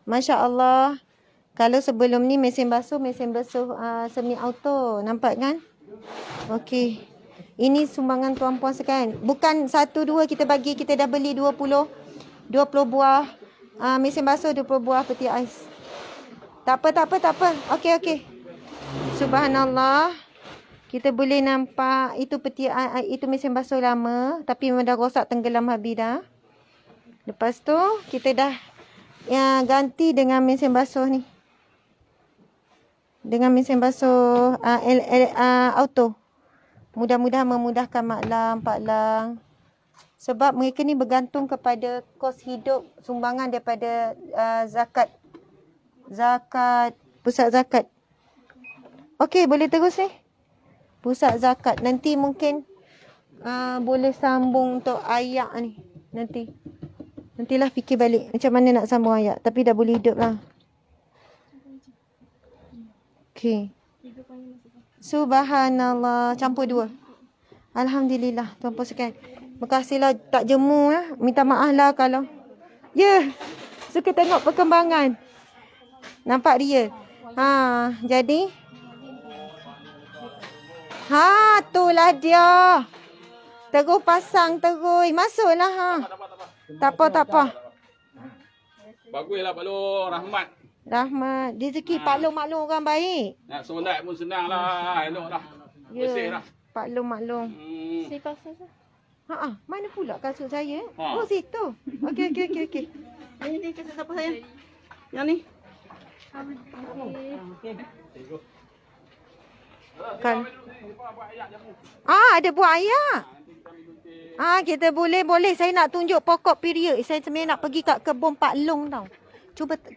Masya Allah. Kalau sebelum ni mesin basuh semi auto. Nampak kan? Okey. Ini sumbangan tuan-puan sekalian. Bukan 1-2 kita bagi, kita dah beli 20 buah mesin basuh, 20 buah peti ais. Tak apa. Okey. Subhanallah. Kita boleh nampak itu itu mesin basuh lama tapi memang dah rosak, tenggelam habis dah. Lepas tu kita dah ganti dengan mesin basuh ni. Dengan mesin basuh auto. Mudah-mudahan memudahkan Mak Lang, Pak Lang. Sebab mereka ni bergantung kepada kos hidup sumbangan daripada zakat. Pusat zakat. Okey, boleh terus ni. Pusat zakat. Nanti mungkin boleh sambung untuk ayak ni. Nantilah fikir balik macam mana nak sambung ayak. Tapi dah boleh hidup lah. Okey. Subhanallah. Campur 2. Alhamdulillah. Tuan-puan sekalian. Makasihlah tak jemu lah. Minta maaf lah kalau. Suka tengok perkembangan. Nampak dia. Jadi. Itulah dia. Terus pasang terus. Masuklah Tak apa. Baguslah Pak Long, rahmat. Rezeki Pak Long maklum orang baik. Nak solat pun senang lah. Elok dah. Bersih dah. Pak Long maklum. Saya kasut saya. Mana pula kasut saya? Ha. Oh, situ. Okey. Ini kasut siapa saya? Yang ni. Kan. Ada buah ayak. Kita boleh. Saya nak tunjuk pokok peria. Saya sebenarnya nak pergi kat kebun Pak Long tau.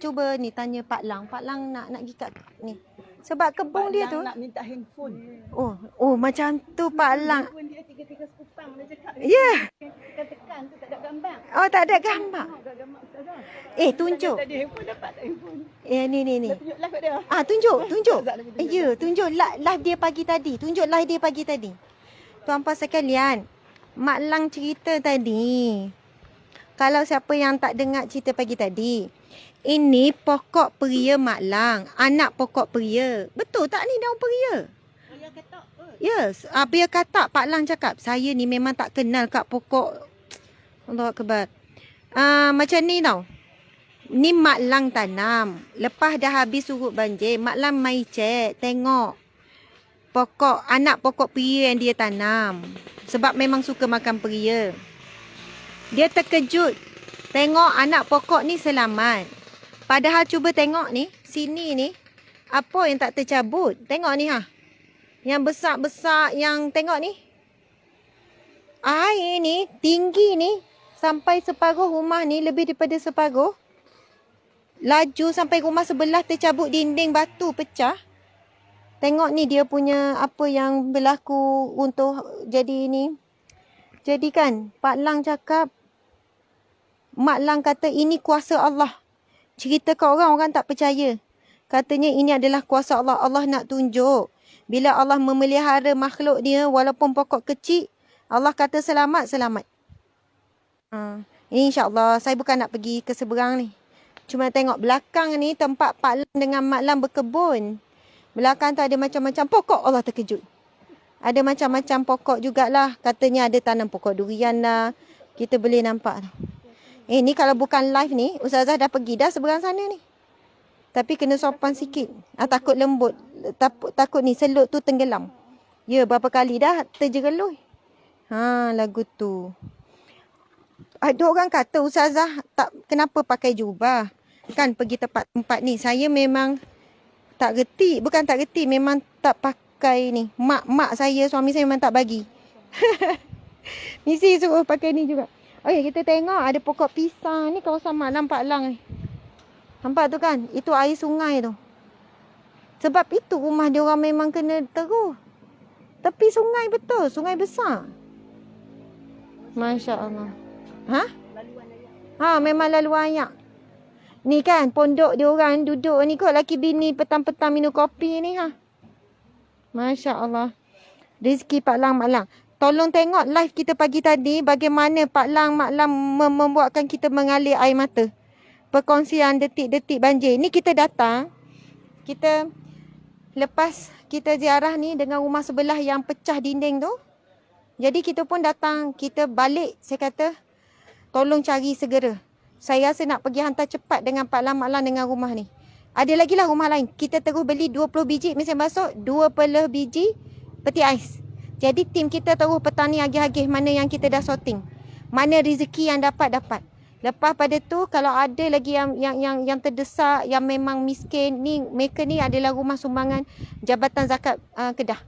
Cuba ni tanya Pak Lang. Pak Lang nak pergi kat ni. Sebab kebun dia tu. Nak minta handphone. Oh macam tu Pak Lang. Handphone dia tiga-tiga sekupang dia cakap. Ya. Tekan tu tak ada gambar. Oh, tak ada gambar. Tak ada gambar ustazah. Tunjuk. Tadi handphone dapat tak handphone? Ni. Dah tunjuk live kat dia. Tunjuk. Tunjuk live dia pagi tadi. Tuan-puan sekalian, Mak Lang cerita tadi. Kalau siapa yang tak dengar cerita pagi tadi, ini pokok peria Mak Lang, anak pokok peria. Betul tak ni daun peria? Saya kata Yes, Abia kata Pak Lang cakap, saya ni memang tak kenal kat pokok. Allah Akbar. Macam ni tau. Ni Mak Lang tanam. Lepas dah habis surut banjir, Mak Lang mai cek, tengok anak pokok peria yang dia tanam. Sebab memang suka makan peria. Dia terkejut tengok anak pokok ni selamat. Padahal cuba tengok ni, sini ni, apa yang tak tercabut. Tengok ni Yang besar-besar yang tengok ni. air ni tinggi ni sampai separuh rumah ni, lebih daripada separuh. Laju sampai rumah sebelah tercabut dinding, batu pecah. Tengok ni dia punya apa yang berlaku untuk jadi ni. Jadi kan Pak Lang cakap, Mak Lang kata ini kuasa Allah. Cerita ke orang, orang tak percaya. Katanya ini adalah kuasa Allah. Allah nak tunjuk. Bila Allah memelihara makhluk dia, walaupun pokok kecil, Allah kata selamat, selamat. Ini insyaAllah, saya bukan nak pergi ke seberang ni. Cuma tengok belakang ni, tempat Pak Lang dengan Mak Lang berkebun. Belakang tu ada macam-macam pokok, Allah terkejut. Ada macam-macam pokok jugalah. Katanya ada tanam pokok durian lah. Kita boleh nampak. Ni kalau bukan live ni, Ustazah dah pergi dah seberang sana ni. Tapi kena sopan sikit. Takut lembut. Takut ni selut tu tenggelam. Ya, berapa kali dah terjeruh. Lagu tu. Ada orang kata Ustazah tak kenapa pakai jubah. Kan pergi tempat-tempat ni. Saya memang tak reti. Bukan tak reti, memang tak pakai ni. Mak saya, suami saya memang tak bagi. Mesti suruh pakai ni juga. Okey, kita tengok ada pokok pisang ni kawasan Mak Lang, Pak Lang ni. Nampak tu kan? Itu air sungai tu. Sebab itu rumah dia orang memang kena terus. Tepi sungai betul. Sungai besar. Masya Allah. Memang lalu ayak. Ni kan pondok dia orang duduk ni kot. Laki bini petang-petang minum kopi ni. Masya Allah. Rezeki Pak Lang, Mak Lang. Tolong tengok live kita pagi tadi. Bagaimana Pak Lang, Mak Lang membuatkan kita mengalir air mata. Perkongsian detik-detik banjir. Ni kita datang. Kita lepas kita ziarah ni dengan rumah sebelah yang pecah dinding tu. Jadi kita pun datang. Kita balik. Saya kata tolong cari segera. Saya rasa nak pergi hantar cepat dengan Pak Lang, Mak Lang dengan rumah ni. Ada lagi lah rumah lain. Kita terus beli 20 biji mesin basuh. 20 biji peti ais. Jadi tim kita terus petani agih-agih mana yang kita dah sorting. Mana rezeki yang dapat. Lepas pada tu kalau ada lagi yang terdesak, yang memang miskin, ni mereka ni adalah rumah sumbangan Jabatan Zakat Kedah.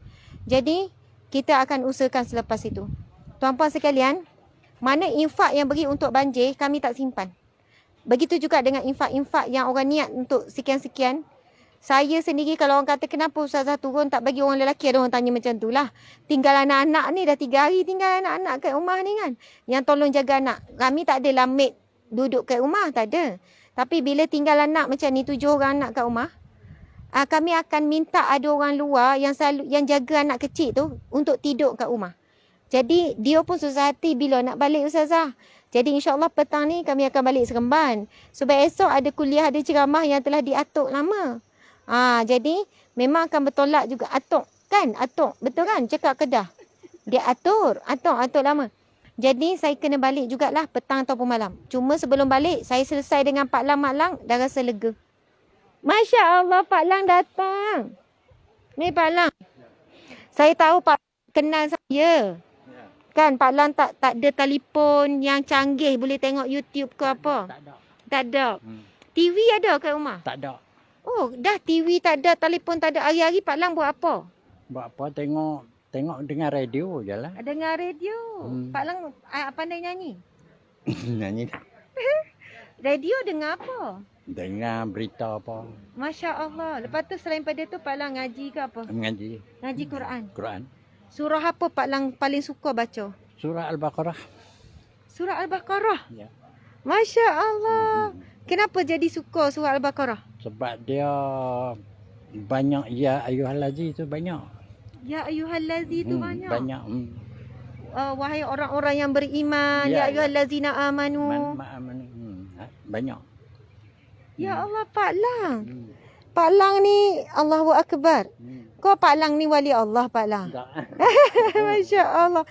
Jadi kita akan usahakan selepas itu. Tuan-puan sekalian, mana infak yang beri untuk banjir, kami tak simpan. Begitu juga dengan infak-infak yang orang niat untuk sekian-sekian. Saya sendiri kalau orang kata kenapa Ustazah turun tak bagi orang lelaki, ada orang tanya macam tu lah. Tinggal anak-anak ni dah 3 hari tinggal anak-anak kat rumah ni kan. Yang tolong jaga anak. Kami tak adalah maid duduk kat rumah, tak ada. Tapi bila tinggal anak macam ni, 7 orang anak kat rumah, kami akan minta ada orang luar yang jaga anak kecil tu untuk tidur kat rumah. Jadi dia pun susah hati bila nak balik Ustazah. Jadi insyaAllah petang ni kami akan balik Seremban. Sebab esok ada kuliah, ada ceramah yang telah diatuk lama. Jadi memang akan bertolak juga. Atuk kan? Atuk. Betul kan? Cakap Kedah. Dia atur lama. Jadi saya kena balik jugalah petang ataupun malam. Cuma sebelum balik, saya selesai dengan Pak Lang, Mak Lang, dah rasa lega. Masya Allah, Pak Lang datang. Ni Pak Lang. Saya tahu Pak kenal saya. Kan Pak Lang tak ada telefon yang canggih, boleh tengok YouTube ke apa? Tak ada. TV ada kat rumah? Tak ada. Oh, dah TV tak ada, telefon tak ada. Hari-hari Pak Lang buat apa? Buat apa? Tengok dengar radio je lah. Dengar radio. Pak Lang pandai nyanyi? Nyanyi. Radio dengar apa? Dengar berita apa. Masya Allah. Lepas tu selain pada tu Pak Lang ngaji ke apa? Mengaji. Ngaji Quran. Quran. Surah apa Pak Lang paling suka baca? Surah Al-Baqarah. Surah Al-Baqarah? Ya. Masya Allah. Kenapa jadi suka surah Al-Baqarah? Sebab dia banyak ya ayyuhallazi tu banyak. Ya ayyuhallazi tu banyak. Banyak. Wahai orang-orang yang beriman, ya ayyuhallazina amanu. Banyak. Ya Allah, Pak Lang. Pak Lang ni Allahu Akbar. Kau Pak Lang ni wali Allah, Pak Lang. Masya Allah.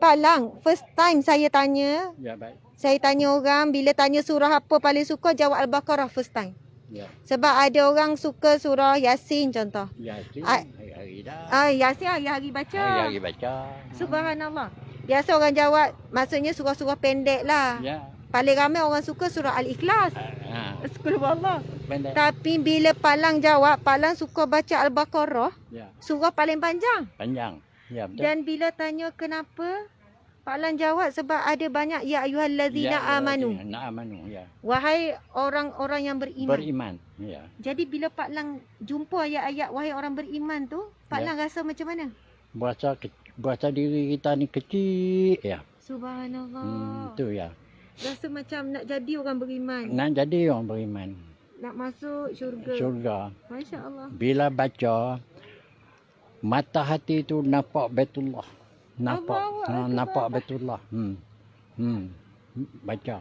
Pak Lang, first time saya tanya. Ya, baik. Saya tanya orang, bila tanya surah apa paling suka, jawab Al-Baqarah first time. Ya. Sebab ada orang suka surah Yasin contoh. Yasin, hari-hari dah. Yasin hari-hari baca. Hari-hari baca. Subhanallah. Biasa orang jawab, maksudnya surah-surah pendek lah. Ya. Paling ramai orang suka surah Al-Ikhlas. Subhanallah. Pendek. Tapi bila Pak Lang jawab, Pak Lang suka baca Al-Baqarah. Ya. Surah paling panjang. Panjang. Ya, betul. Dan bila tanya kenapa, Pak Lang jawab sebab ada banyak ya ayyuhallazina amanu. Amanu, ya. Wahai orang-orang yang beriman. Beriman, ya. Jadi bila Pak Lang jumpa ayat-ayat wahai orang beriman tu, Pak Ya. Lang rasa macam mana? Bahasa diri kita ni kecil, ya. Subhanallah. Itu ya. Rasa macam nak jadi orang beriman. Nak jadi orang beriman. Nak masuk syurga. Surga. Masya Allah. Bila baca, mata hati tu nampak Baitullah. Nampak. Allahu Akbar. Nampak Baitullah. Baca.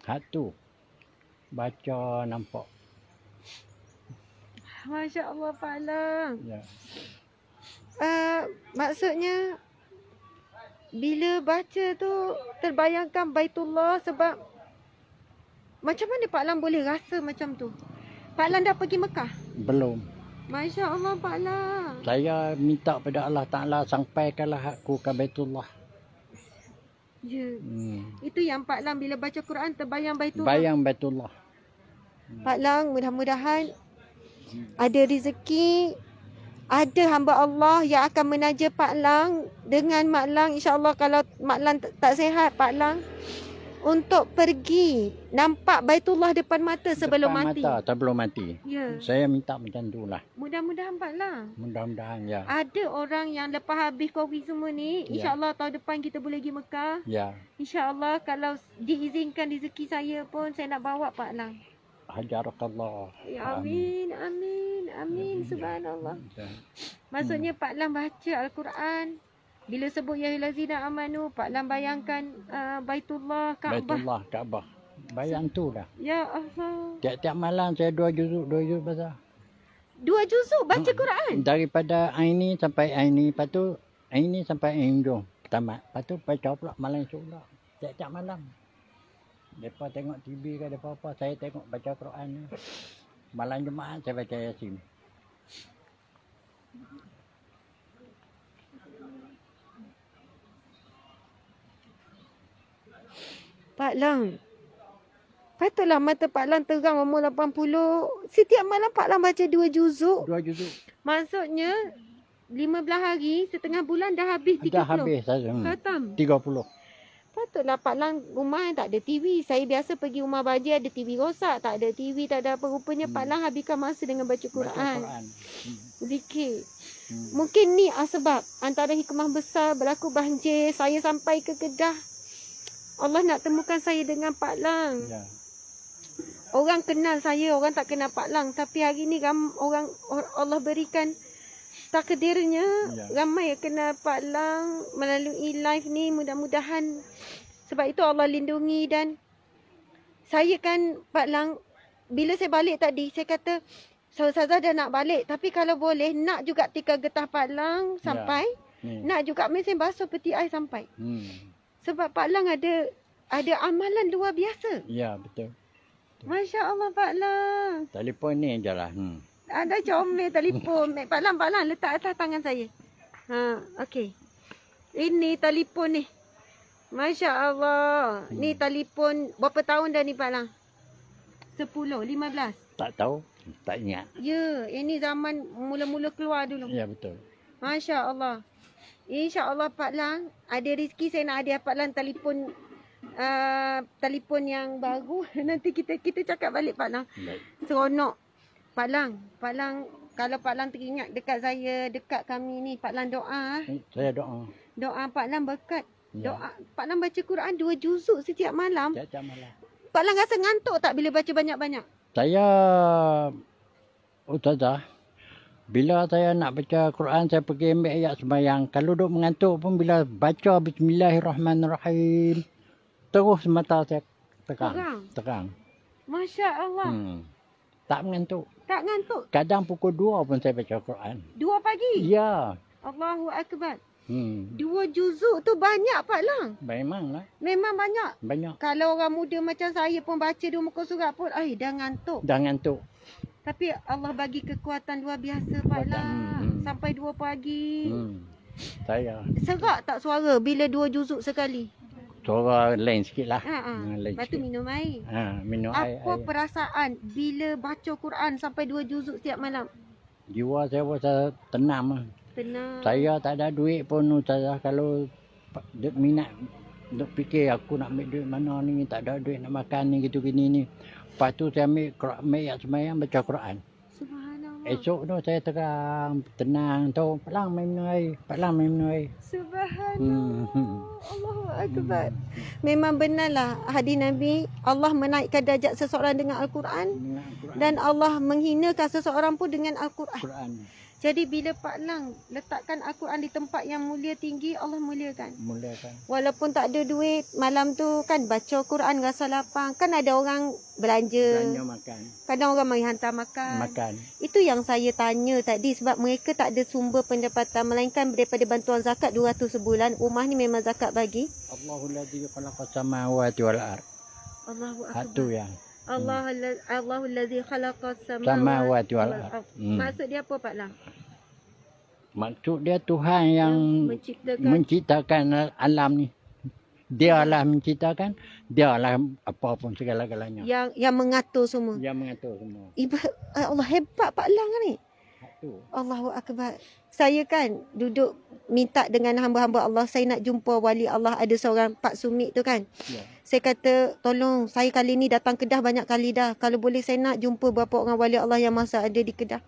Hak tu. Baca nampak. Masya Allah Pak Lang. Ya. Maksudnya bila baca tu terbayangkan Baitullah sebab macam mana Pak Lang boleh rasa macam tu? Pak Lang dah pergi Mekah? Belum. Masya Allah Pak Lang. Saya minta pada Allah Ta'ala sampaikanlah aku ke Baitullah. Ya. Itu yang Pak Lang bila baca Quran terbayang Baitullah. Bayang Baitullah. Pak Lang mudah-mudahan ada rezeki, ada hamba Allah yang akan menaja Pak Lang dengan Mak Lang. InsyaAllah kalau Mak Lang tak sihat, Pak Lang untuk pergi nampak Baitullah depan mata sebelum Depan mati. mata sebelum mati. Ya. Saya minta macam tu lah. Mudah-mudahan Pak Lang. Mudah-mudahan ya. Ada orang yang lepas habis Covid semua ni, Ya. insyaAllah tahun depan kita boleh pergi Mekah. Ya. InsyaAllah kalau diizinkan rezeki saya pun saya nak bawa Pak Lang. Hajarakallah. Ya, amin, amin, amin. Subhanallah. Maksudnya Pak Lang baca Al-Quran. Bila sebut ya ayyuhallazina amanu, Pak Lang bayangkan Baitullah, Kaabah. Baitullah, Kaabah. Bayang tu dah. Ya Allah. Tiap-tiap malam saya 2 juzuk baca. 2 juzuk baca Quran. Daripada Aini sampai Aini, lepas tu Aini sampai Aini hujung. Tamat. Lepas tu baca pula malam esok pula. Tiap-tiap malam. Mereka tengok TV ke apa-apa, saya tengok baca Quran ni. Malam Jumaat saya baca Yasin. Pak Lang. Patutlah mata Pak Lang terang umur 80. Setiap malam Pak Lang baca 2 juzuk. 2 juzuk. Maksudnya 15 hari, setengah bulan dah habis 30. Dah habis saya. Khatam. 30. Patutlah Pak Lang rumah yang tak ada TV. Saya biasa pergi rumah Baji ada TV rosak. Tak ada TV, tak ada apa. Rupanya Pak Lang habiskan masa dengan baca Quran. Baca Quran. Zikir. Mungkin ni sebab antara hikmah besar berlaku banjir. Saya sampai ke Kedah. Allah nak temukan saya dengan Pak Lang. Ya. Orang kenal saya, orang tak kenal Pak Lang. Tapi hari ni orang Allah berikan takdirnya Ya. ramai yang kenal Pak Lang melalui live ni. Mudah-mudahan sebab itu Allah lindungi. Dan saya kan Pak Lang, bila saya balik tadi saya kata Ustazah dah nak balik, tapi kalau boleh nak juga tika getah Pak Lang sampai, nak juga mesin basuh peti air sampai. Sebab Pak Lang ada amalan luar biasa. Ya, betul. Masya Allah Pak Lang. Telefon ni je lah. Ada comel telefon. Pak Lang letak atas tangan saya. Okey. Ini telefon ni. Masya Allah. Ni telefon berapa tahun dah ni Pak Lang? 10, 15. Tak tahu, tak ingat. Ya, ini zaman mula-mula keluar dulu. Ya, betul. Masya Allah. InsyaAllah Pak Lang, ada rezeki saya nak hadiah Pak Lang telefon yang baru. Nanti kita cakap balik Pak Lang. Baik. Seronok. Pak Lang, kalau Pak Lang teringat dekat saya, dekat kami ni, Pak Lang doa. Saya doa. Doa Pak Lang berkat. Ya. Doa Pak Lang baca Quran 2 juzuk setiap malam. Tiap-tiap malam. Pak Lang rasa ngantuk tak bila baca banyak-banyak? Saya, Ustazah, bila saya nak baca Quran, saya pergi ambil ayat sembahyang. Kalau duk mengantuk pun bila baca Bismillahirrahmanirrahim, terus mata saya terang. Masya Allah. Tak mengantuk. Tak ngantuk. Kadang pukul 2 pun saya baca Quran. 2 pagi? Ya. Allahu Akbar. 2 juzuk tu banyak Pak Lang. Memanglah. Memang banyak. Banyak. Kalau orang muda macam saya pun baca 2 muka surat pun, dah ngantuk. Dah ngantuk. Tapi Allah bagi kekuatan luar biasa Pak Lang. Sampai 2 pagi. Saya. Serak tak suara bila 2 juzuk sekali? Suara lain sikit lah. Lain Lepas tu sikit. minum air. Minum air. Apa perasaan bila baca Quran sampai 2 juzuk setiap malam? Jiwa saya rasa tenang lah. Tenang. Saya tak ada duit pun Ustazah. Kalau Dia minat. Dia fikir aku nak ambil duit mana ni. Tak ada duit nak makan ni gitu gini ni. Lepas tu saya ambil ayat sembahyang baca Quran. Subhanallah. Esok tu saya terang, tenang tu. Pak Lang main minum air. Pak Lang main minum air. Subhanallah. Allahu Akbar. Memang benarlah hadis Nabi, Allah menaikkan darjat seseorang dengan Al-Quran Dengan Quran. dan Allah menghinakan seseorang pun dengan Al-Quran. Quran. Jadi bila Pak Lang letakkan Al-Quran di tempat yang mulia tinggi, Allah muliakan. Mulakan. Walaupun tak ada duit, malam tu kan baca Quran rasa lapang. Kan ada orang belanja. Belanja makan. Kadang orang mari hantar makan. Makan. Itu yang saya tanya tadi sebab mereka tak ada sumber pendapatan melainkan daripada bantuan zakat 200 sebulan. Rumah ni memang zakat bagi. Allahul ladzi khalaqa samawati wal ard. Allahu Satu akbar. yang. Allahul ladzi khalaqas Samawati samawati wal wal ard. ard. Maksud dia apa Pak Lang? Maksud dia Tuhan yang menciptakan menciptakan alam ni. Dialah menciptakan, dialah apa pun segala-galanya. yang mengatur semua. Yang mengatur semua. Allah hebat Pak Lang ni. Satu. Allahu akbar. Saya kan duduk minta dengan hamba-hamba Allah, saya nak jumpa wali Allah, ada seorang Pak Sumit tu kan. Ya. Saya kata, tolong saya kali ni datang Kedah banyak kali dah. Kalau boleh saya nak jumpa beberapa orang wali Allah yang masa ada di Kedah.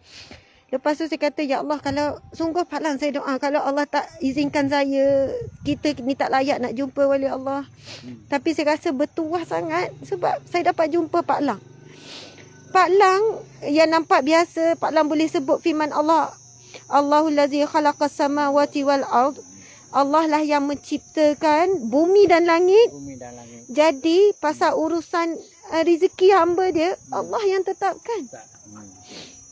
Lepas tu saya kata, ya Allah, kalau sungguh Pak Lang saya doa, kalau Allah tak izinkan saya, kita ni tak layak nak jumpa wali Allah. Tapi saya rasa bertuah sangat sebab saya dapat jumpa Pak Lang. Pak Lang yang nampak biasa, Pak Lang boleh sebut firman Allah. Allahul ladzi khalaqas samawati wal ard. Allah lah yang menciptakan bumi dan langit. Bumi dan langit. Jadi pasal urusan rezeki hamba dia, Allah yang tetapkan. Tak.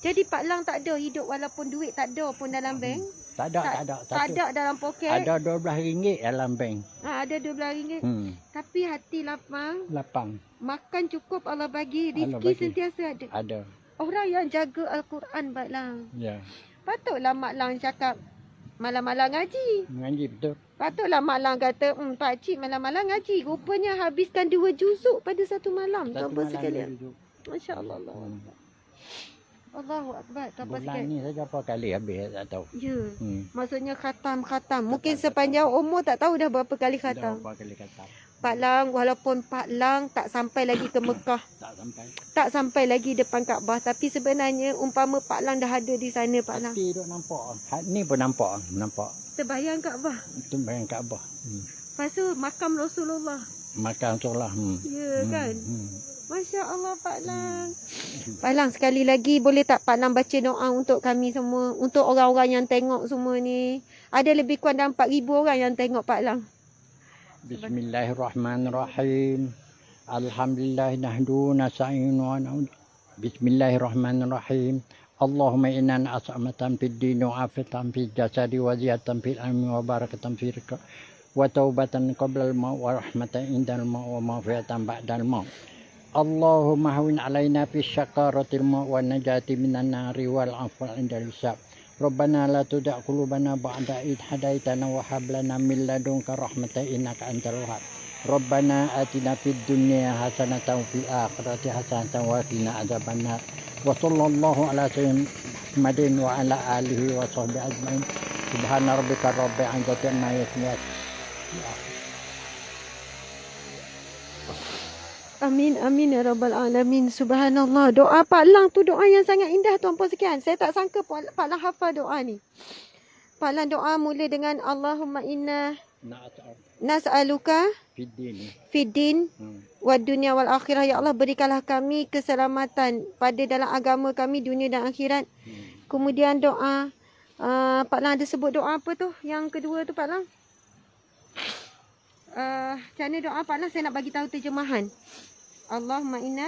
Jadi Pak Lang tak ada hidup walaupun duit tak ada pun dalam bank. Tak ada. Tak ada dalam poket. Ada RM12 dalam bank. Ada RM12. Tapi hati lapang. Lapang. Makan cukup Allah bagi. Allah Rezeki bagi. sentiasa ada. Ada. Orang yang jaga Al-Quran Pak Lang. Ya. Patutlah Mak Lang cakap malam-malam ngaji. Mengaji betul. Patutlah Mak Lang kata, Pak Cik malam-malam ngaji. Rupanya habiskan 2 juzuk pada satu malam. Satu Tanpa malam sekalian. dia duduk. Masya Allah. Allahu Akbar. Tanpa Bulan sekalian. ni saja berapa kali habis tak tahu. Ya. Hmm. Maksudnya khatam. Mungkin sepanjang umur tak tahu dah berapa kali Dah khatam. berapa kali kata. Pak Lang, walaupun Pak Lang tak sampai lagi ke Mekah. Tak sampai. Tak sampai lagi depan Kaabah. Tapi sebenarnya umpama Pak Lang dah ada di sana Pak Lang. Hati duk nampak. Ni pun nampak. Terbayang Kaabah. Itu bayang Kaabah. Lepas tu makam Rasulullah. Makan solah. Ya kan? Masya Allah Pak Lang. Pak Lang sekali lagi boleh tak Pak Lang baca doa untuk kami semua. Untuk orang-orang yang tengok semua ni. Ada lebih kurang dalam 4,000 orang yang tengok Pak Lang. Bismillahirrahmanirrahim. Alhamdulillah nahdu nasta'inu wa na'ud. Bismillahirrahmanirrahim. Allahumma inna as'amatan fid dini wa afatan fil jasadi wa ziyatan fil ilmi wa barakatan fil rizqi wa taubatan qabla al-maut wa rahmatan indal maut wa maghfiratan ba'dal maut. Allahumma hawin alaina fi syakaratil maut wa najati minan nari wal afwa indal hisab. Rabbana la tudza qulubana ba'da id hadaitana wa hab lana min ladunka rahmatan innaka antal wahhab. Rabbana atina fid dunya hasanatan wa fil akhirati hasanatan wa qina adzabannar. Wa sallallahu ala sayyidina Muhammadin wa ala alihi wa sahbihi ajmain. Subhana rabbika rabbil izzati amma yasifun. Amin, amin ya Rabbal Alamin. Subhanallah. Doa Pak Lang tu doa yang sangat indah tuan-puan sekian. Saya tak sangka Pak Lang hafal doa ni. Pak Lang doa mula dengan Allahumma inna nas'aluka fid din wa dunya wal akhirah. Ya Allah, berikanlah kami keselamatan pada dalam agama kami, dunia dan akhirat. Kemudian doa, Pak Lang ada sebut doa apa tu? Yang kedua tu Pak Lang? Macam mana doa Pak Lang? Saya nak bagi tahu terjemahan. Allahumma inna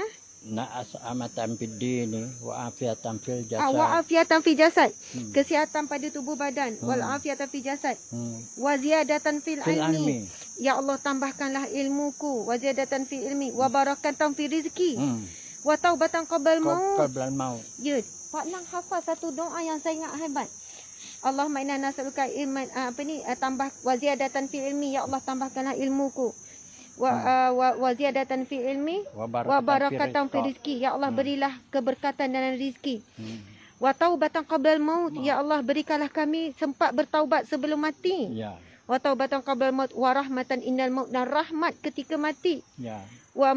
As'amatan fid dini wa afiatan fil jasad. wa afiatan fi jasad. Kesihatan pada tubuh badan. Wal afiatan fi jasad. Wa ziyadatan fil ilmi. Ya Allah, tambahkanlah ilmuku. Wa ziyadatan fi ilmi. Wa barakatan fi rizki. Wa taubatan qabla maut. Ya, Pak Lang hafal satu doa yang sangat hebat. Allahumma inna nas'aluka ilman tambah wa ziyadatan fi ilmi. Ya Allah, tambahkanlah ilmuku. Wa ziyadatan fi ilmi wa barakatan fi rizki. Ya Allah, berilah keberkatan dalam rizki. Wa taubatan qabla maut. Ya Allah, berikanlah kami sempat bertaubat sebelum mati. Ya. wa taubatan qabla maut wa rahmatan indal maut, dan rahmat ketika mati. Ya. Wa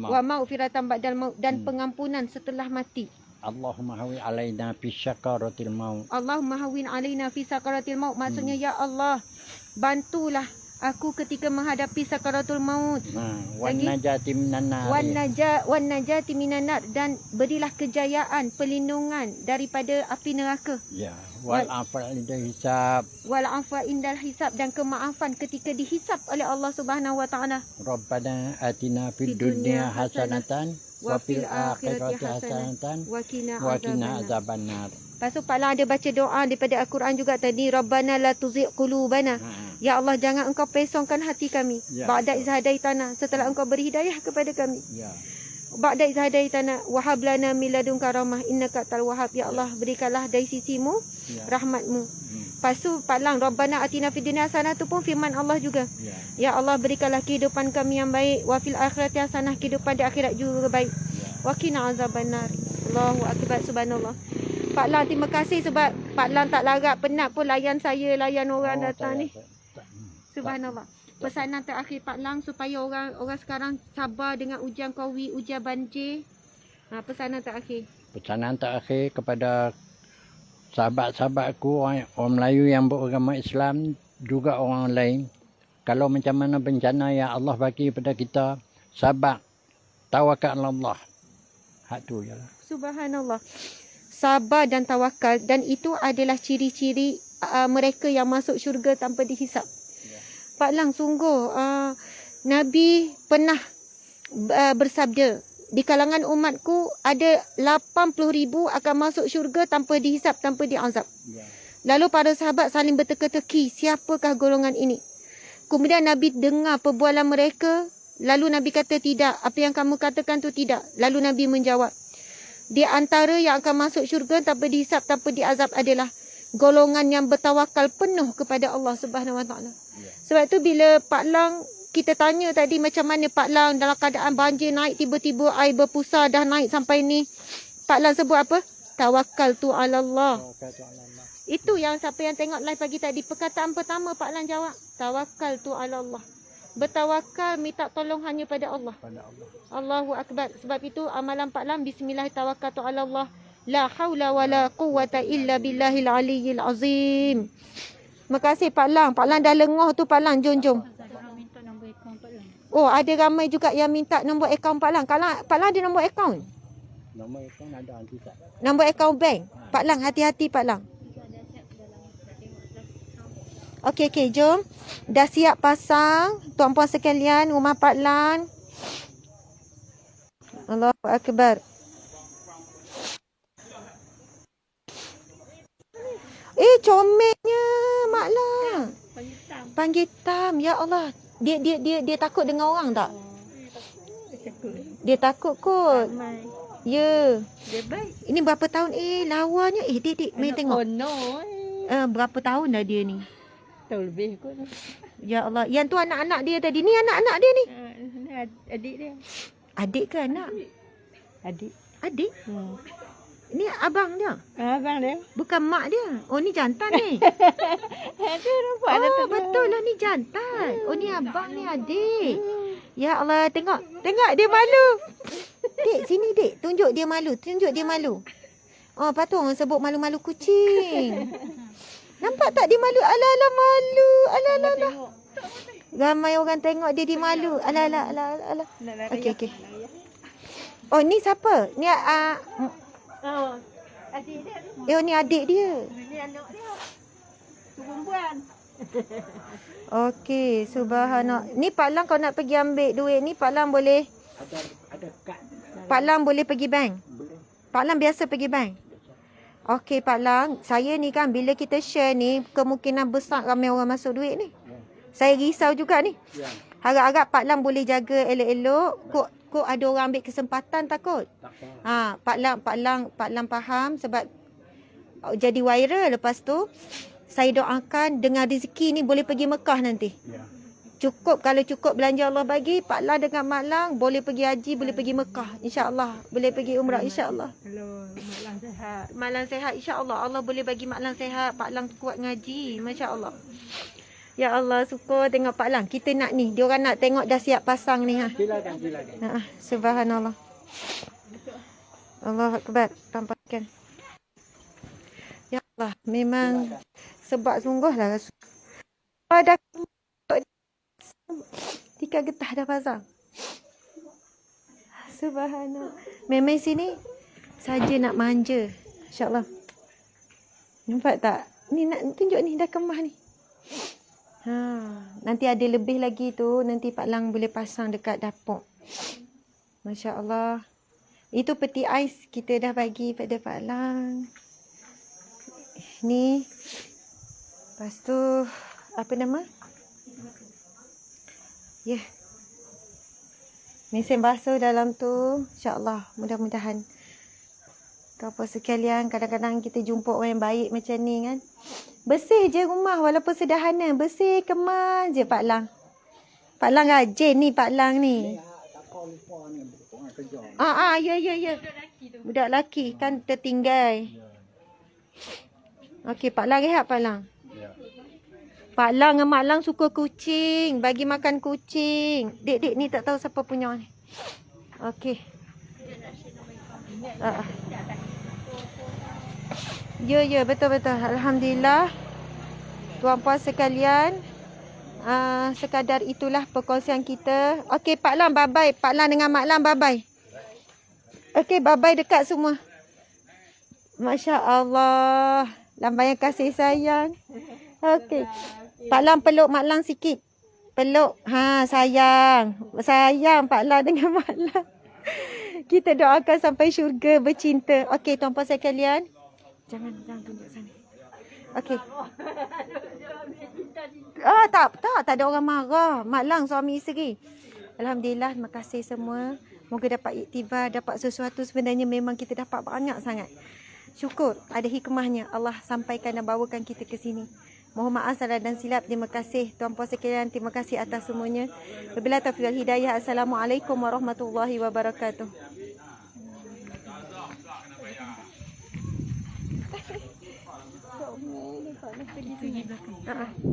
Wa maghfiratan ba'dal maut, dan pengampunan setelah mati. Allahumma hawi alaina fi syakaratil maut. Allahumma hawin alaina fi sakaratil maut, maksudnya ya Allah, bantulah aku ketika menghadapi sakaratul maut. Wan najati minan nar. Wan najati minan nar, dan berilah kejayaan, perlindungan daripada api neraka. Ya. Wal afal inda hisab. Wal afwa indal hisab, dan kemaafan ketika dihisab oleh Allah Subhanahu wa taala. Rabbana atina fid dunya hasanatan wa fil akhirati hasanatan wa qina wa qina azabannar. Lepas tu Pak Lang ada baca doa daripada Al-Quran juga tadi, Rabbana la tuzigh qulubana. Ya Allah, jangan engkau pesongkan hati kami. Ya, Ba'da iz hadaitana, setelah engkau beri hidayah kepada kami. Ya. Ba'da iz hadaitana wa hab lana min ladunka rahmah innaka tal wahhab. Ya Allah, berikanlah dari sisimu rahmatmu. Lepas tu Pak Lang, Rabbana atina fid dunya hasanah tu pun firman Allah juga. Ya Allah, berikanlah kehidupan kami yang baik, wa fil akhirati hasanah, kehidupan di akhirat juga baik. Wa qina azabannar. Allahu akbar, subhanallah. Pak Lang, terima kasih sebab Pak Lang tak larat penat pun layan saya, layan orang datang ni. Subhanallah. Pesanan terakhir Pak Lang supaya orang sekarang sabar dengan ujian Covid, ujian banjir. Pesanan terakhir. Pesanan terakhir kepada sahabat-sahabatku, orang Melayu yang beragama Islam, juga orang lain. Kalau macam mana bencana yang Allah bagi kepada kita, sabar, tawakal Allah. Hak tu je lah. Subhanallah. Sabar dan tawakal, dan itu adalah ciri-ciri mereka yang masuk syurga tanpa dihisap. Pak Lang, sungguh Nabi pernah bersabda, di kalangan umatku ada 80,000 akan masuk syurga tanpa dihisap, tanpa diazab. Lalu para sahabat saling berteka-teki, siapakah golongan ini? Kemudian Nabi dengar perbualan mereka, lalu Nabi kata, tidak, apa yang kamu katakan tu tidak. Lalu Nabi menjawab, di antara yang akan masuk syurga tanpa dihisap, tanpa diazab adalah golongan yang bertawakal penuh kepada Allah Subhanahu Wa Taala. Sebab tu bila Pak Lang, kita tanya tadi macam mana Pak Lang dalam keadaan banjir naik, tiba-tiba air berpusar dah naik sampai ni, Pak Lang sebut apa? Tawakkaltu 'ala Allah. Itu yang siapa yang tengok live pagi tadi, perkataan pertama Pak Lang jawab, tawakkaltu 'ala Allah. Bertawakal, minta tolong hanya pada Allah. Allahu akbar. Sebab itu amalan Pak Lang, bismillah tawakkaltu 'ala Allah, la haula wala quwwata illa billahil aliyyil azim. Terima kasih Pak Lang. Pak Lang dah lengoh tu Pak Lang, jom. Oh, ada ramai juga yang minta nombor akaun Pak Lang. Kalau Pak Lang ada nombor akaun? Nombor akaun ada nanti tak? Nombor akaun bank. Pak Lang, hati-hati Pak Lang. Okey, jom. Dah siap pasang, tuan-puan sekalian, rumah Pak Lang. Allahu akbar. Comelnya Mak Lang. Panggil Tam. Ya Allah. Dia takut dengan orang tak? Dia takut kot. Ya. Dia baik. Ini berapa tahun? Lawanya. Dik, main tengok. Oh no. Berapa tahun dah dia ni? Tahu lebih kot. Ya Allah. Yang tu anak-anak dia tadi. Ni anak-anak dia ni. Ni adik dia. Adik ke anak? Adik. Adik? Ni abang dia? Abang dia. Bukan mak dia. Oh, ni jantan ni. Dia nampak ada tu. Betul lah, ni jantan. Oh, ni abang, ni adik. Ya Allah, tengok dia malu. Dik, sini dik. Tunjuk dia malu. Oh, patut orang sebut malu-malu kucing. Nampak tak dia malu? Alah-alah malu. Alah-alah. Ramai orang tengok dia malu. Alah. Okey. Oh, ni siapa? Ni Oh, adik dia. ni adik dia. Ni anak dia. Perempuan. Okey, subhanallah. Ni Pak Lang kau nak pergi ambil duit ni, Pak Lang boleh? Ada kad. Pak Lang boleh pergi bank? Pak Lang biasa pergi bank? Okey Pak Lang, saya ni kan bila kita share ni, kemungkinan besar ramai orang masuk duit ni. Saya risau juga ni. Harap-harap Pak Lang boleh jaga elok-elok. Kok ada orang ambil kesempatan takut? Pak Lang faham sebab jadi viral. Lepas tu saya doakan dengan rezeki ni boleh pergi Mekah nanti. Cukup, kalau cukup belanja Allah bagi, Pak Lang dengan Mak Lang boleh pergi haji, boleh pergi Mekah, insya-Allah. Boleh pergi umrah, insya-Allah. Kalau Mak Lang sehat. Mak Lang sehat, insya-Allah. Allah boleh bagi Mak Lang sehat, Pak Lang kuat ngaji, masya-Allah. Ya Allah, suka tengok Pak Lang. Kita nak ni, dia orang nak tengok dah siap pasang ni ha. Silakan. Subhanallah. Allah Akbar, tampakkan. Ya Allah, memang sebab sungguhlah. Dah tika getah dah pasang. Subhanallah. Memang sini saja nak manja. InsyaAllah. Nampak tak? Ni nak tunjuk ni dah kemah ni. Nanti ada lebih lagi tu, nanti Pak Lang boleh pasang dekat dapur. Masya-Allah. Itu peti ais kita dah bagi pada Pak Lang. Ni. Lepas tu apa nama? Ya. Yeah. Mesin basuh dalam tu, insya-Allah, mudah-mudahan. Apa sekalian, kadang-kadang kita jumpa orang yang baik macam ni kan. Bersih je rumah walaupun sederhana, bersih kemas je Pak Lang. Pak Lang rajin ni Pak Lang ni. Ya. Budak lelaki kan tertinggal. Okey, Pak Lang rehat Pak Lang. Pak Lang dengan Mak Lang suka kucing. Bagi makan kucing. Dek ni tak tahu siapa punya ni. Okey. Ya, betul-betul. Alhamdulillah. Tuan-puan sekalian. Sekadar itulah perkongsian kita. Okey, Pak Lang, bye-bye. Pak Lang dengan Mak Lang, bye-bye. Okey, bye-bye dekat semua. Masya Allah. Lambang kasih sayang. Okey. Pak Lang peluk Mak Lang sikit. Peluk. Sayang. Sayang Pak Lang dengan Mak Lang. Kita doakan sampai syurga bercinta. Okey, tuan-puan sekalian. Jangan tunjuk sana. Okey. Tak ada orang marah. Mak Lang suami isteri. Alhamdulillah, terima kasih semua. Moga dapat iktibar, dapat sesuatu sebenarnya memang kita dapat banyak sangat. Syukur ada hikmahnya Allah sampaikan dan bawakan kita ke sini. Mohon maaf salah dan silap. Terima kasih tuan-puan sekalian. Terima kasih atas semuanya. Wabillahi taufiq wal hidayah. Assalamualaikum warahmatullahi wabarakatuh.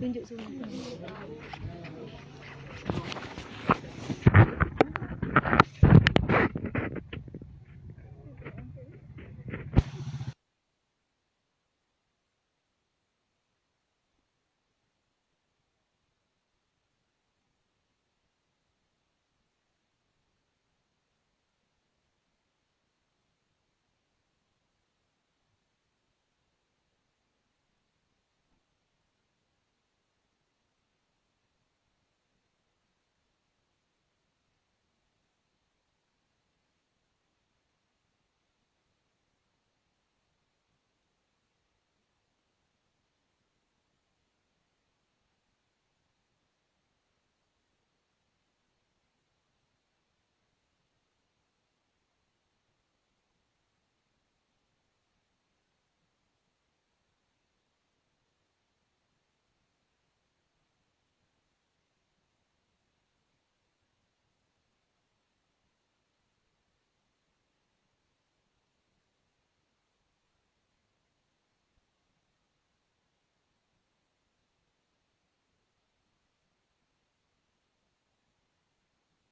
Tunjuk semua.